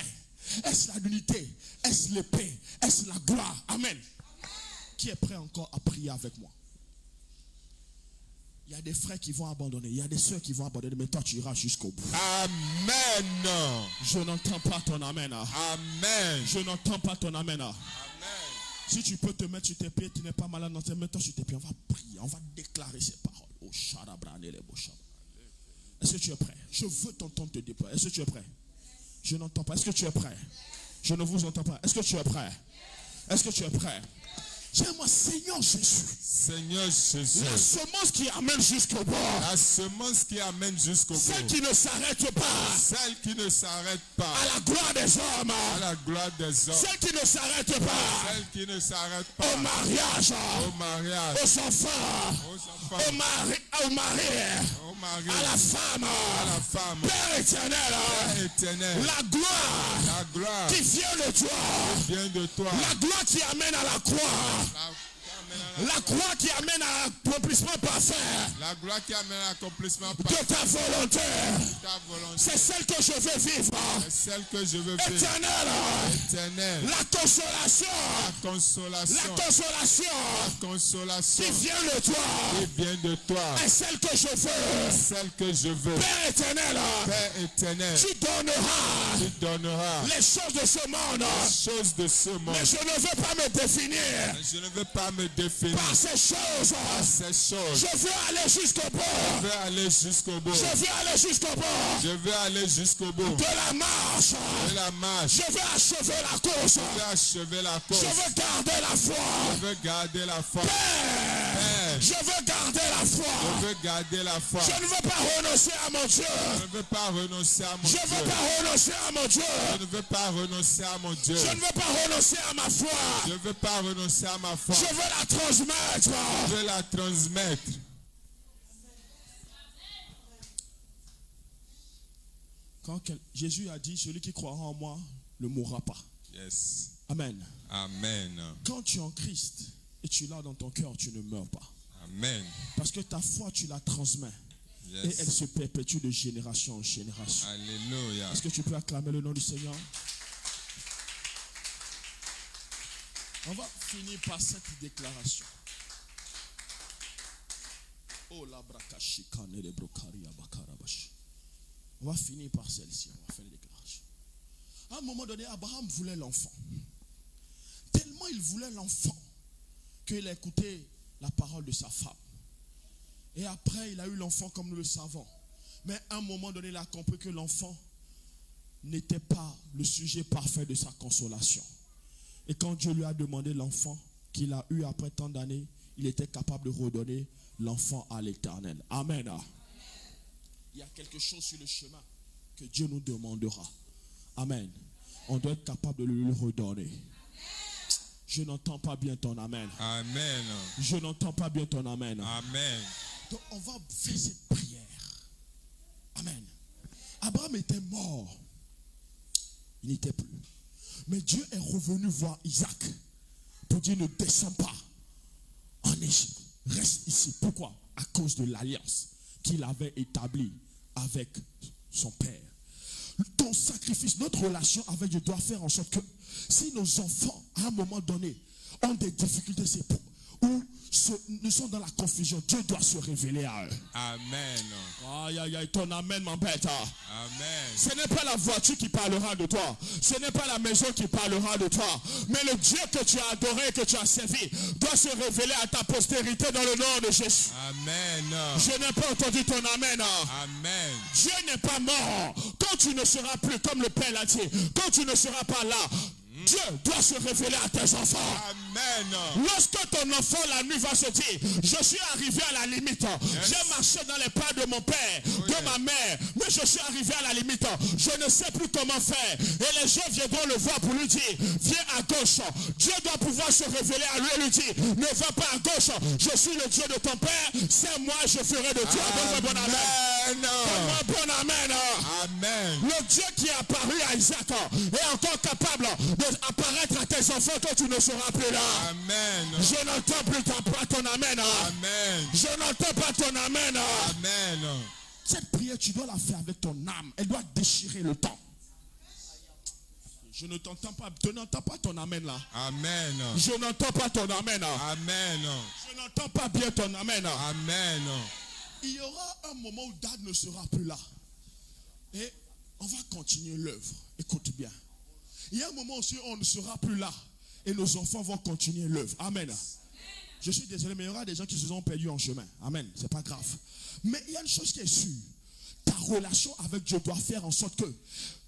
Est-ce la nudité? Est-ce l'épée? Est-ce la gloire? Amen. Qui est prêt encore à prier avec moi? Il y a des frères qui vont abandonner, il y a des soeurs qui vont abandonner, mais toi tu iras jusqu'au bout. Amen. Je n'entends pas ton amen. Amen. Je n'entends pas ton amen. Amen. Si tu peux te mettre sur tes pieds, tu n'es pas malade dans tes mains, toi sur tes pieds, on va prier, on va déclarer ces paroles. Oh, est-ce que tu es prêt? Je veux t'entendre te déployer. Est-ce que tu es prêt? Je n'entends pas. Est-ce que tu es prêt? Je ne vous entends pas. Est-ce que tu es prêt? Est-ce que tu es prêt? Dis-moi, Seigneur Jésus. Seigneur Jésus. La semence qui amène jusqu'au bout. La semence qui amène jusqu'au bout. Celle qui ne s'arrête pas. Celle qui ne s'arrête pas. À la gloire des hommes. À la gloire des hommes. Celle qui ne s'arrête pas. Celle qui ne s'arrête pas. Au mariage. Au mariage. Aux enfants. Aux enfants. Au mari. Au mari. À la femme. À la femme. Père éternel. Père éternel. La gloire. La gloire. Qui vient de toi. Qui vient de toi. La gloire qui amène à la croix. La croix qui amène à l'accomplissement parfait. La gloire qui amène à l'accomplissement de parfait. ta volonté. Ta volonté. C'est celle que je veux vivre. C'est celle que je veux vivre. Éternel. Éternel. La consolation. La consolation. La consolation. La consolation. Qui vient de toi. Qui vient de toi. Et celle que je veux. Celle que je veux. Père éternel. Père éternel. Tu donneras. Tu donneras. Les choses de ce monde. Les choses de ce monde. Mais je ne veux pas me définir. Mais je ne veux pas me définir. Par ces choses. Par ces choses. Je veux aller jusqu'au bout. Je veux aller jusqu'au bout. Je veux aller jusqu'au bout. Je veux aller jusqu'au bout. De la marche. De la marche. Je veux achever la course. Je veux achever la course. Je veux garder la foi. Je veux garder la foi. Père, je veux garder la foi. Je veux garder la foi. Je ne veux pas renoncer à mon Dieu. Je ne veux pas renoncer à mon Dieu. Je ne veux pas renoncer à mon Dieu. Je ne veux pas renoncer à mon Dieu. Je ne veux pas renoncer à ma foi. Je ne veux pas renoncer à ma foi. Je veux la transmettre. Je veux la transmettre. Quand Jésus a dit, celui qui croira en moi, ne mourra pas. Yes. Amen. Amen. Quand tu es en Christ et tu l'as dans ton cœur, tu ne meurs pas. Amen. Parce que ta foi, tu la transmets. Yes. Et elle se perpétue de génération en génération. Alléluia. Est-ce que tu peux acclamer le nom du Seigneur? On va finir par cette déclaration. Oh la brakashikane de brokaria bakarabash. On va finir par celle-ci. On va faire une déclaration. À un moment donné, Abraham voulait l'enfant. Tellement il voulait l'enfant qu'il a écouté la parole de sa femme. Et après, il a eu l'enfant comme nous le savons. Mais à un moment donné, il a compris que l'enfant n'était pas le sujet parfait de sa consolation. Et quand Dieu lui a demandé l'enfant qu'il a eu après tant d'années, il était capable de redonner l'enfant à l'Éternel. Amen. Il y a quelque chose sur le chemin que Dieu nous demandera. Amen. On doit être capable de lui redonner. Je n'entends pas bien ton amen. Amen. Je n'entends pas bien ton amen. Amen. Donc on va faire cette prière. Amen. Abraham était mort. Il n'était plus. Mais Dieu est revenu voir Isaac pour dire ne descends pas en Égypte. Reste ici. Pourquoi? À cause de l'alliance qu'il avait établie avec son père. Ton sacrifice, notre relation avec Dieu doit faire en sorte que si nos enfants, à un moment donné, ont des difficultés, c'est pour, ou nous sont dans la confusion, Dieu doit se révéler à eux. Amen. Aïe, aïe, aïe, ton amen m'embête. Amen. Ce n'est pas la voiture qui parlera de toi. Ce n'est pas la maison qui parlera de toi. Mais le Dieu que tu as adoré et que tu as servi doit se révéler à ta postérité dans le nom de Jésus. Amen. Je n'ai pas entendu ton amen. Amen. Dieu n'est pas mort. Quand tu ne seras plus, comme le Père l'a dit, quand tu ne seras pas là, Dieu doit se révéler à tes enfants. Amen. Lorsque ton enfant la nuit va se dire, je suis arrivé à la limite. Yes. J'ai marché dans les pas de mon père, de ma mère, mais je suis arrivé à la limite. Je ne sais plus comment faire. Et les gens viendront le voir pour lui dire, viens à gauche. Dieu doit pouvoir se révéler à lui et lui dire, ne va pas à gauche. Je suis le Dieu de ton père. C'est moi, je ferai de toi. Donne-moi bon amen. Donne-moi bon amen. Amen. Le Dieu qui est apparu à Isaac est encore capable d'apparaître à tes enfants quand tu ne seras plus là. Amen. Je n'entends plus ton amen. Amen. Je n'entends pas ton amen. Amen. Cette prière, tu dois la faire avec ton âme. Elle doit déchirer le temps. Je ne t'entends pas. Tu n'entends pas ton amen là. Amen. Je n'entends pas ton amen. Amen. Je n'entends pas bien ton amen. Amen. Il y aura un moment où Dad ne sera plus là. Et on va continuer l'œuvre. Écoute bien. Il y a un moment aussi où on ne sera plus là. Et nos enfants vont continuer l'œuvre. Amen. Je suis désolé, mais il y aura des gens qui se sont perdus en chemin. Amen. C'est pas grave. Mais il y a une chose qui est sûre. Ta relation avec Dieu doit faire en sorte que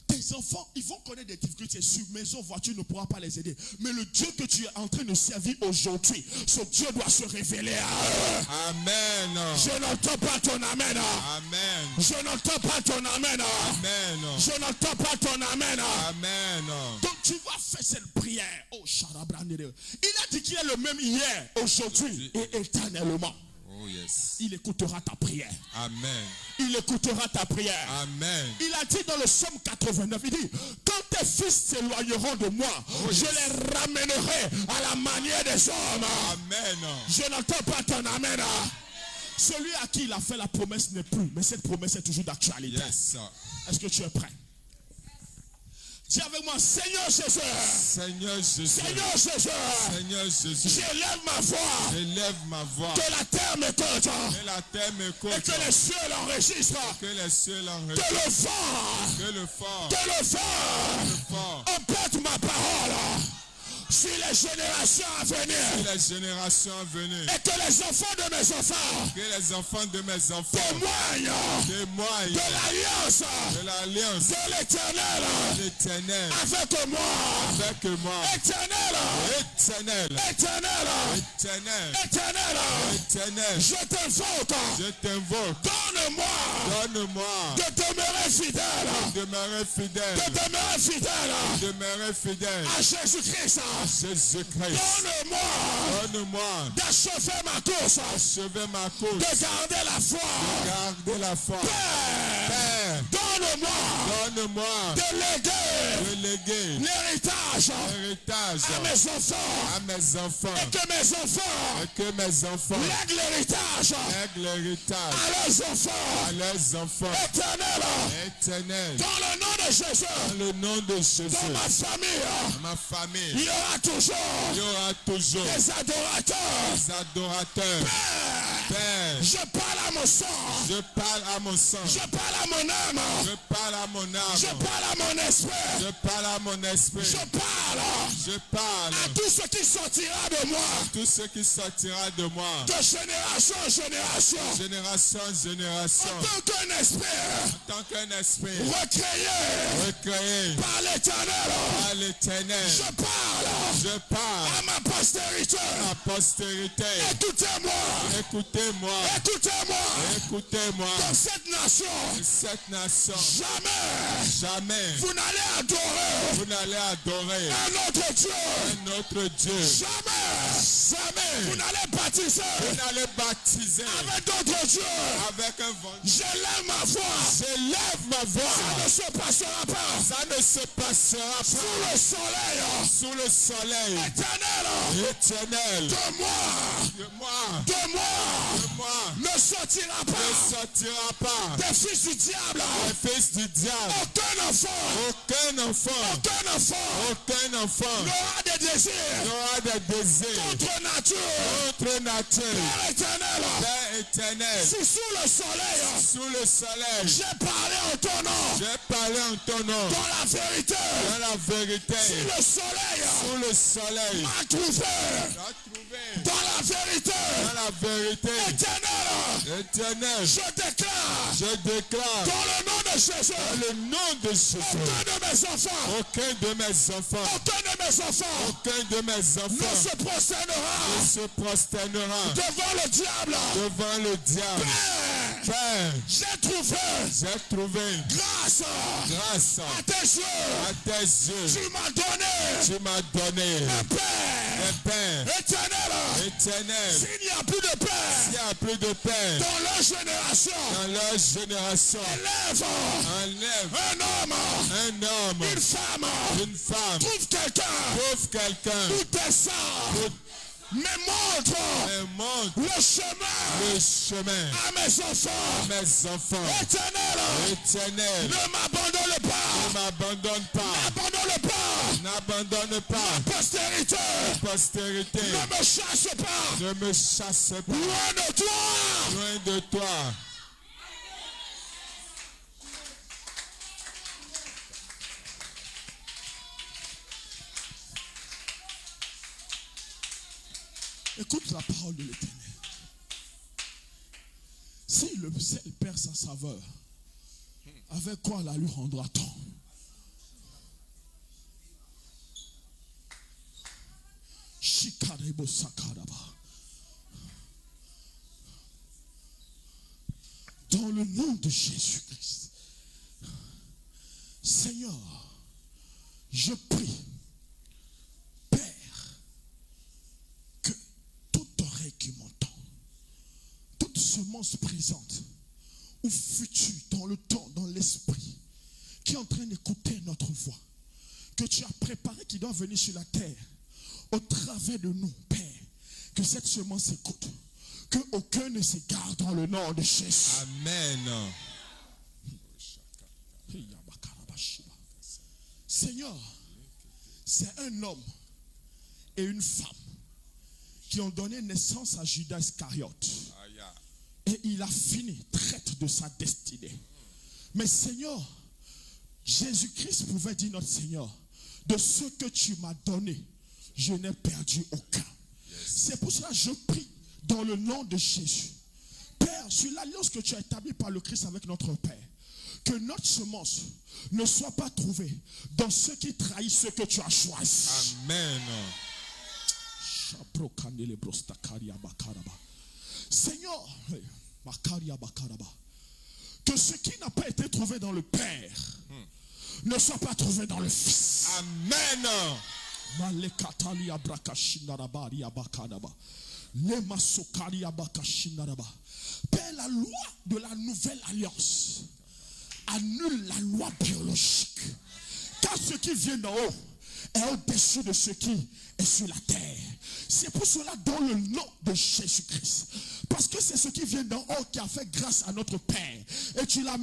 tes enfants, ils vont connaître des difficultés sur maison, voiture ne pourra pas les aider. Mais le Dieu que tu es en train de servir aujourd'hui, ce Dieu doit se révéler à eux. Amen. Je n'entends pas ton amen. Amen. Je n'entends pas ton amen. Amen. Je n'entends pas ton amen. Amen. Donc tu vas faire cette prière. Oh, Charabrandere. Il a dit qu'il est le même hier, aujourd'hui et éternellement. Oh yes. Il écoutera ta prière. Amen. Il écoutera ta prière. Amen. Il a dit dans le psaume 89, il dit, quand tes fils s'éloigneront de moi, je les ramènerai à la manière des hommes. Amen. Je n'entends pas ton amen. Celui à qui il a fait la promesse n'est plus, mais cette promesse est toujours d'actualité. Yes. Est-ce que tu es prêt? Dis avec moi, Seigneur Jésus. Seigneur Jésus. Seigneur Jésus. Seigneur Jésus. J'élève ma voix. J'élève ma voix. Que la terre m'écoute. Que la terre m'écoute. Et que les cieux l'enregistrent. Que les cieux l'enregistrent. Que le vent. Que le vent. Que le vent. Emporte ma parole. Sur les générations à venir. Sur les générations à venir. Et que les enfants de mes enfants. Que les enfants de mes enfants. Témoignent. De l'alliance. De l'alliance. De l'éternel. L'éternel. Avec moi. Avec moi. Éternel. Éternel. Éternel. Éternel. Éternel. Éternel. Je t'invoque. Je t'invoque. Donne-moi. Donne-moi. De demeurer fidèle. De demeurer fidèle. De demeurer fidèle. De demeurer fidèle. À Jésus-Christ. Jésus-Christ. Donne-moi d'achever ma course. Achever ma course. De garder la foi. De garder la foi. Père, Père. Donne-moi de de léguer l'héritage l'héritage à mes enfants. à mes enfants. Et que mes enfants Et que mes enfants lèguent l'héritage lèguent l'héritage à leurs enfants. à leurs enfants. Éternel, Dans le nom de Jésus, dans le nom de Jésus, dans ma famille, ma famille, il y aura il y aura toujours des adorateurs. des adorateurs. Père, Je parle à mon sang. je parle à mon sang, Je parle à mon âme. je parle à mon Je âme, parle à mon esprit. je parle à mon esprit, Je parle parle à tout ce qui sortira de moi. tout ce qui sortira de moi, De génération en génération. génération en génération, En tant qu'un esprit en tant qu'un esprit recréé recréé par l'éternel. par l'Éternel. Je parle à ma postérité. Ma postérité, Écoutez-moi. écoutez-moi, Écoutez-moi. écoutez-moi. Dans cette nation, Cette nation, jamais vous jamais n'allez adorer vous n'allez adorer un autre Dieu. un autre Dieu. Jamais vous n'allez baptiser Vous n'allez baptiser avec d'autres dieux. avec un vent. J'élève ma voix. J'élève ma voix. Ça ne se passera pas Ça ne se passera sous pas le soleil sous le soleil éternel. éternel. De moi, De moi, de moi, de moi, ne sortira ne pas sortira pas des fils du diable. le fils du diable. Aucun enfant, Aucun enfant, aucun enfant aucun enfant n'aura des désirs n'aura de désir contre nature. contre nature. Père éternel, Père éternel, si sous le soleil, sous le soleil, j'ai parlé en ton nom, j'ai parlé en ton nom. dans la vérité, Dans la vérité, si le soleil sous le soleil, m'a trouvé, j'ai trouvé dans la vérité, dans la vérité éternel, éternelle. je déclare, Je déclare dans le nom de Jésus, dans le nom de Jésus, aucun de mes enfants, aucun de mes enfants, aucun de mes enfants aucun de mes ne enfants se prosternera ne se prosternera devant le diable. devant le diable. Père, Père, j'ai trouvé grâce à tes yeux. à tes yeux. Tu m'as donné Tu m'as donné un Père un Père éternel. éternel. S'il n'y a plus de Il Père n'y a plus de Père dans leur génération, dans leur génération. élève Enlève un homme, un femme, une femme, trouve quelqu'un trouve quelqu'un ou descend, mais montre et montre le chemin le chemin à mes enfants. à mes enfants. Éternel, Éternel, ne m'abandonne ne pas, m'abandonne pas, n'abandonne pas n'abandonne pas postérité, postérité, ne me chasse pas, ne me chasse pas loin de toi. loin de toi. Écoute la parole de l'Éternel. Si le sel perd sa saveur, avec quoi la lui rendra-t-on? Shikarebo sakaraba. Dans le nom de Jésus-Christ, Seigneur, je prie, Père, que toute oreille qui m'entend, toute semence présente ou future dans le temps, dans l'esprit, qui est en train d'écouter notre voix, que tu as préparé, qui doit venir sur la terre, au travers de nous, Père, que cette semence écoute, que aucun ne s'égare dans le nom de Jésus. Amen. Seigneur, c'est un homme et une femme qui ont donné naissance à Judas Iscariote. Et il a fini, traite de sa destinée. Mais Seigneur, Jésus-Christ pouvait dire, notre Seigneur, de ce que tu m'as donné, je n'ai perdu aucun. C'est pour cela que je prie dans le nom de Jésus. Père, sur l'alliance que tu as établie par le Christ avec notre Père, que notre semence ne soit pas trouvée dans ceux qui trahissent ce que tu as choisi. Amen. Seigneur, que ce qui n'a pas été trouvé dans le Père ne soit pas trouvé dans le Fils. Amen. Père, la loi de la nouvelle alliance annule la loi biologique. Car ce qui vient d'en haut est au-dessus de ce qui est sur la terre. C'est pour cela, dans le nom de Jésus-Christ, parce que c'est ce qui vient d'en haut qui a fait grâce à notre Père, et tu l'as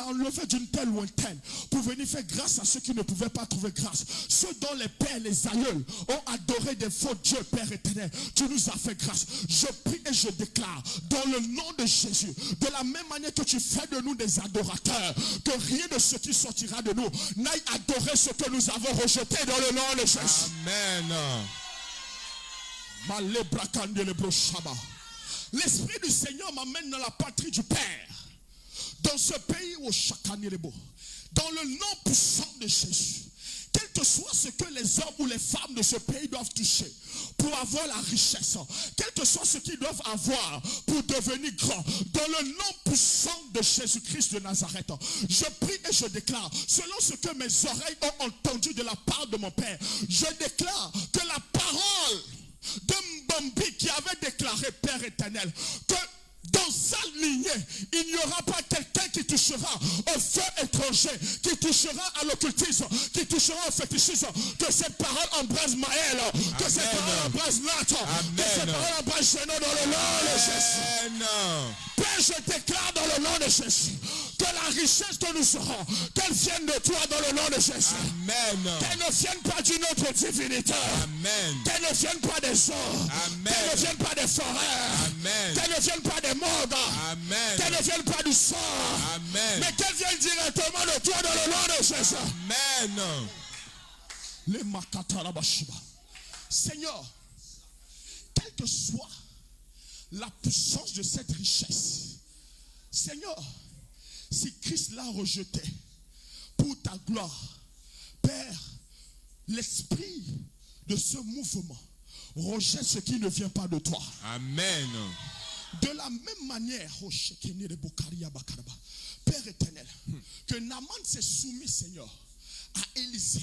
enlevé d'une terre lointaine pour venir faire grâce à ceux qui ne pouvaient pas trouver grâce, ceux dont les pères, les aïeuls ont adoré des faux dieux. Père éternel, tu nous as fait grâce. Je prie et je déclare dans le nom de Jésus, de la même manière que tu fais de nous des adorateurs, que rien de ce qui sortira de nous n'aille adorer ce que nous avons rejeté dans le nom de Jésus. Amen. L'Esprit du Seigneur m'amène dans la patrie du Père, dans ce pays où dans le nom puissant de Jésus. Quel que soit ce que les hommes ou les femmes de ce pays doivent toucher pour avoir la richesse, quel que soit ce qu'ils doivent avoir pour devenir grands, dans le nom puissant de Jésus-Christ de Nazareth, je prie et je déclare, selon ce que mes oreilles ont entendu de la part de mon Père, je déclare que la parole de Mbambi qui avait déclaré, Père éternel, que dans sa lignée, il n'y aura pas quelqu'un qui touchera au feu étranger, qui touchera à l'occultisme, qui touchera au fétichisme. Que cette parole embrasse Maël, que cette parole embrasse Nathan, que cette parole embrasse Géno dans le nom de Jésus. Père, je déclare dans le nom de Jésus que la richesse que nous aurons, qu'elle vienne de toi dans le nom de Jésus. Amen. Qu'elle ne vienne pas d'une autre divinité. Amen. Qu'elle ne vienne pas des eaux. Amen. Qu'elle ne vienne pas des forêts. Amen. Qu'elle ne vienne pas des mondes. Amen. Qu'elle ne vienne pas du sang. Amen. Mais qu'elle vienne directement de toi dans le nom de Jésus. Amen. Les Makatarabashiba. Seigneur, quelle que soit la puissance de cette richesse, Seigneur, si Christ l'a rejeté pour ta gloire, Père, l'esprit de ce mouvement rejette ce qui ne vient pas de toi. Amen. De la même manière, Père éternel, que Naaman s'est soumis, Seigneur, à Élisée,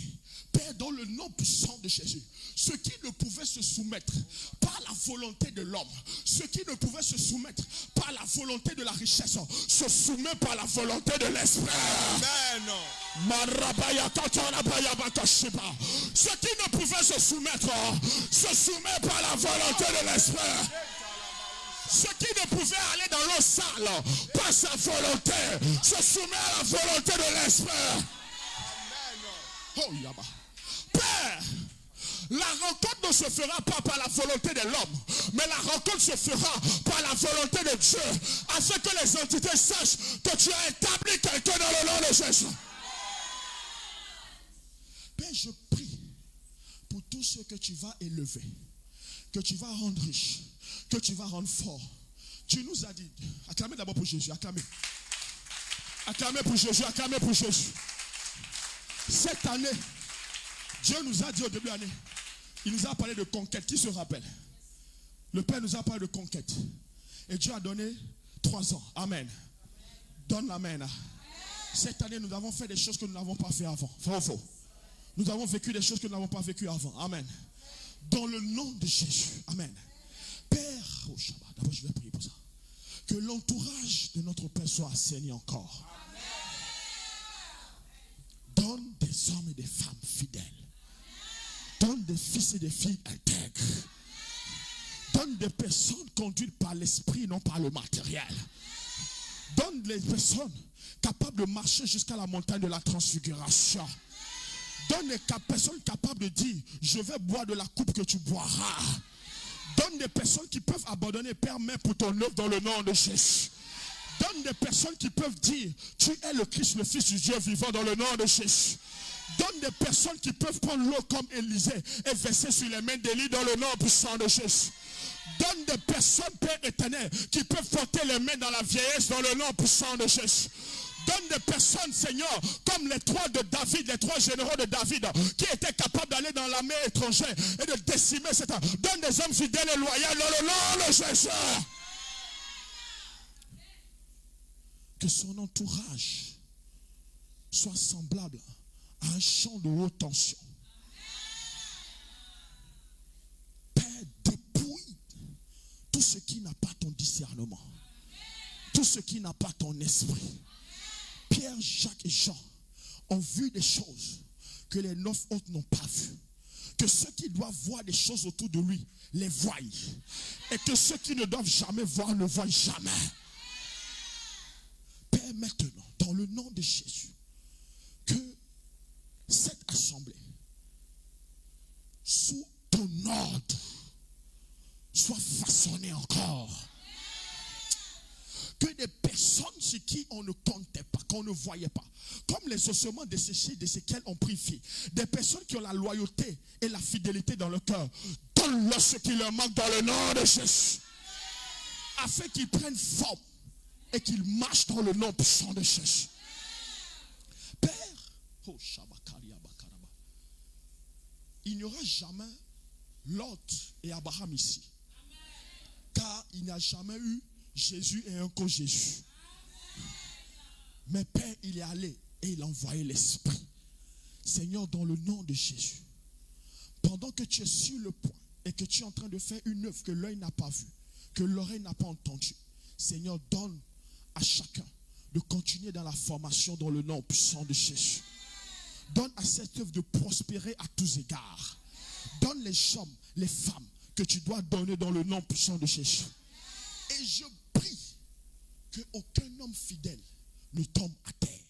Père, dans le nom puissant de Jésus, ceux qui ne pouvaient se soumettre par la volonté de l'homme, ceux qui ne pouvaient se soumettre par la volonté de la richesse, se soumettent par la volonté de l'esprit. Ceux qui ne pouvaient se soumettre par la volonté de l'esprit. Ceux qui ne pouvaient aller dans l'eau sale par sa volonté se soumet à la volonté de l'esprit. Oh, Yaba. Père, la rencontre ne se fera pas par la volonté de l'homme, mais la rencontre se fera par la volonté de Dieu, afin que les entités sachent que tu as établi quelqu'un dans le nom de Jésus. Père, je prie pour tous ceux que tu vas élever, que tu vas rendre riches, que tu vas rendre fort. Tu nous as dit, acclamez d'abord pour Jésus, acclamez. Acclamez pour Jésus, acclamez pour Jésus. Cette année, Dieu nous a dit au début de l'année, il nous a parlé de conquête. Qui se rappelle? Le Père nous a parlé de conquête. Et Dieu a donné 3 ans. Amen. Donne l'amen. Cette année, nous avons fait des choses que nous n'avons pas fait avant. Vrai ou faux? Nous avons vécu des choses que nous n'avons pas vécues avant. Amen. Dans le nom de Jésus. Amen. Père, au Shabbat, d'abord je vais prier pour ça. Que l'entourage de notre Père soit assaini encore. Donne des hommes et des femmes fidèles. Donne des fils et des filles intègres. Donne des personnes conduites par l'esprit, non par le matériel. Donne des personnes capables de marcher jusqu'à la montagne de la transfiguration. Donne des personnes capables de dire, je vais boire de la coupe que tu boiras. Donne des personnes qui peuvent abandonner, Père, mais pour ton œuvre dans le nom de Jésus. Donne des personnes qui peuvent dire, tu es le Christ, le Fils du Dieu vivant dans le nom de Jésus. Donne des personnes qui peuvent prendre l'eau comme Élisée et verser sur les mains d'Élie dans le nom puissant de Jésus. Donne des personnes, Père éternel, qui peuvent porter les mains dans la vieillesse dans le nom puissant de Jésus. Donne des personnes, Seigneur, comme les 3 de David, les 3 généraux de David, qui étaient capables d'aller dans la mer étrangère et de décimer cette... Donne des hommes fidèles et loyaux dans le nom de Jésus. Que son entourage soit semblable à un champ de haute tension. Père, dépouille tout ce qui n'a pas ton discernement, tout ce qui n'a pas ton esprit. Pierre, Jacques et Jean ont vu des choses que les 9 autres n'ont pas vues. Que ceux qui doivent voir des choses autour de lui les voient. Et que ceux qui ne doivent jamais voir ne voient jamais. Père, maintenant, dans le nom de Jésus, que cette assemblée, sous ton ordre, soit façonnée encore. Que des personnes sur qui on ne comptait pas, qu'on ne voyait pas, comme les ossements desséchés de ceux ont pris vie, des personnes qui ont la loyauté et la fidélité dans le cœur, donne-leur ce qui leur manque dans le nom de Jésus, afin qu'ils prennent forme et qu'ils marchent dans le nom puissant de Jésus. Père, il n'y aura jamais Lot et Abraham ici, car il n'y a jamais eu Jésus et un co-Jésus. Mais Père, il est allé et il a envoyé l'Esprit. Seigneur, dans le nom de Jésus, pendant que tu es sur le point et que tu es en train de faire une œuvre que l'œil n'a pas vue, que l'oreille n'a pas entendue, Seigneur, donne à chacun de continuer dans la formation dans le nom puissant de Jésus. Donne à cette œuvre de prospérer à tous égards. Donne les hommes, les femmes que tu dois donner dans le nom puissant de Jésus. Et je prie qu'aucun homme fidèle ne tombe à terre.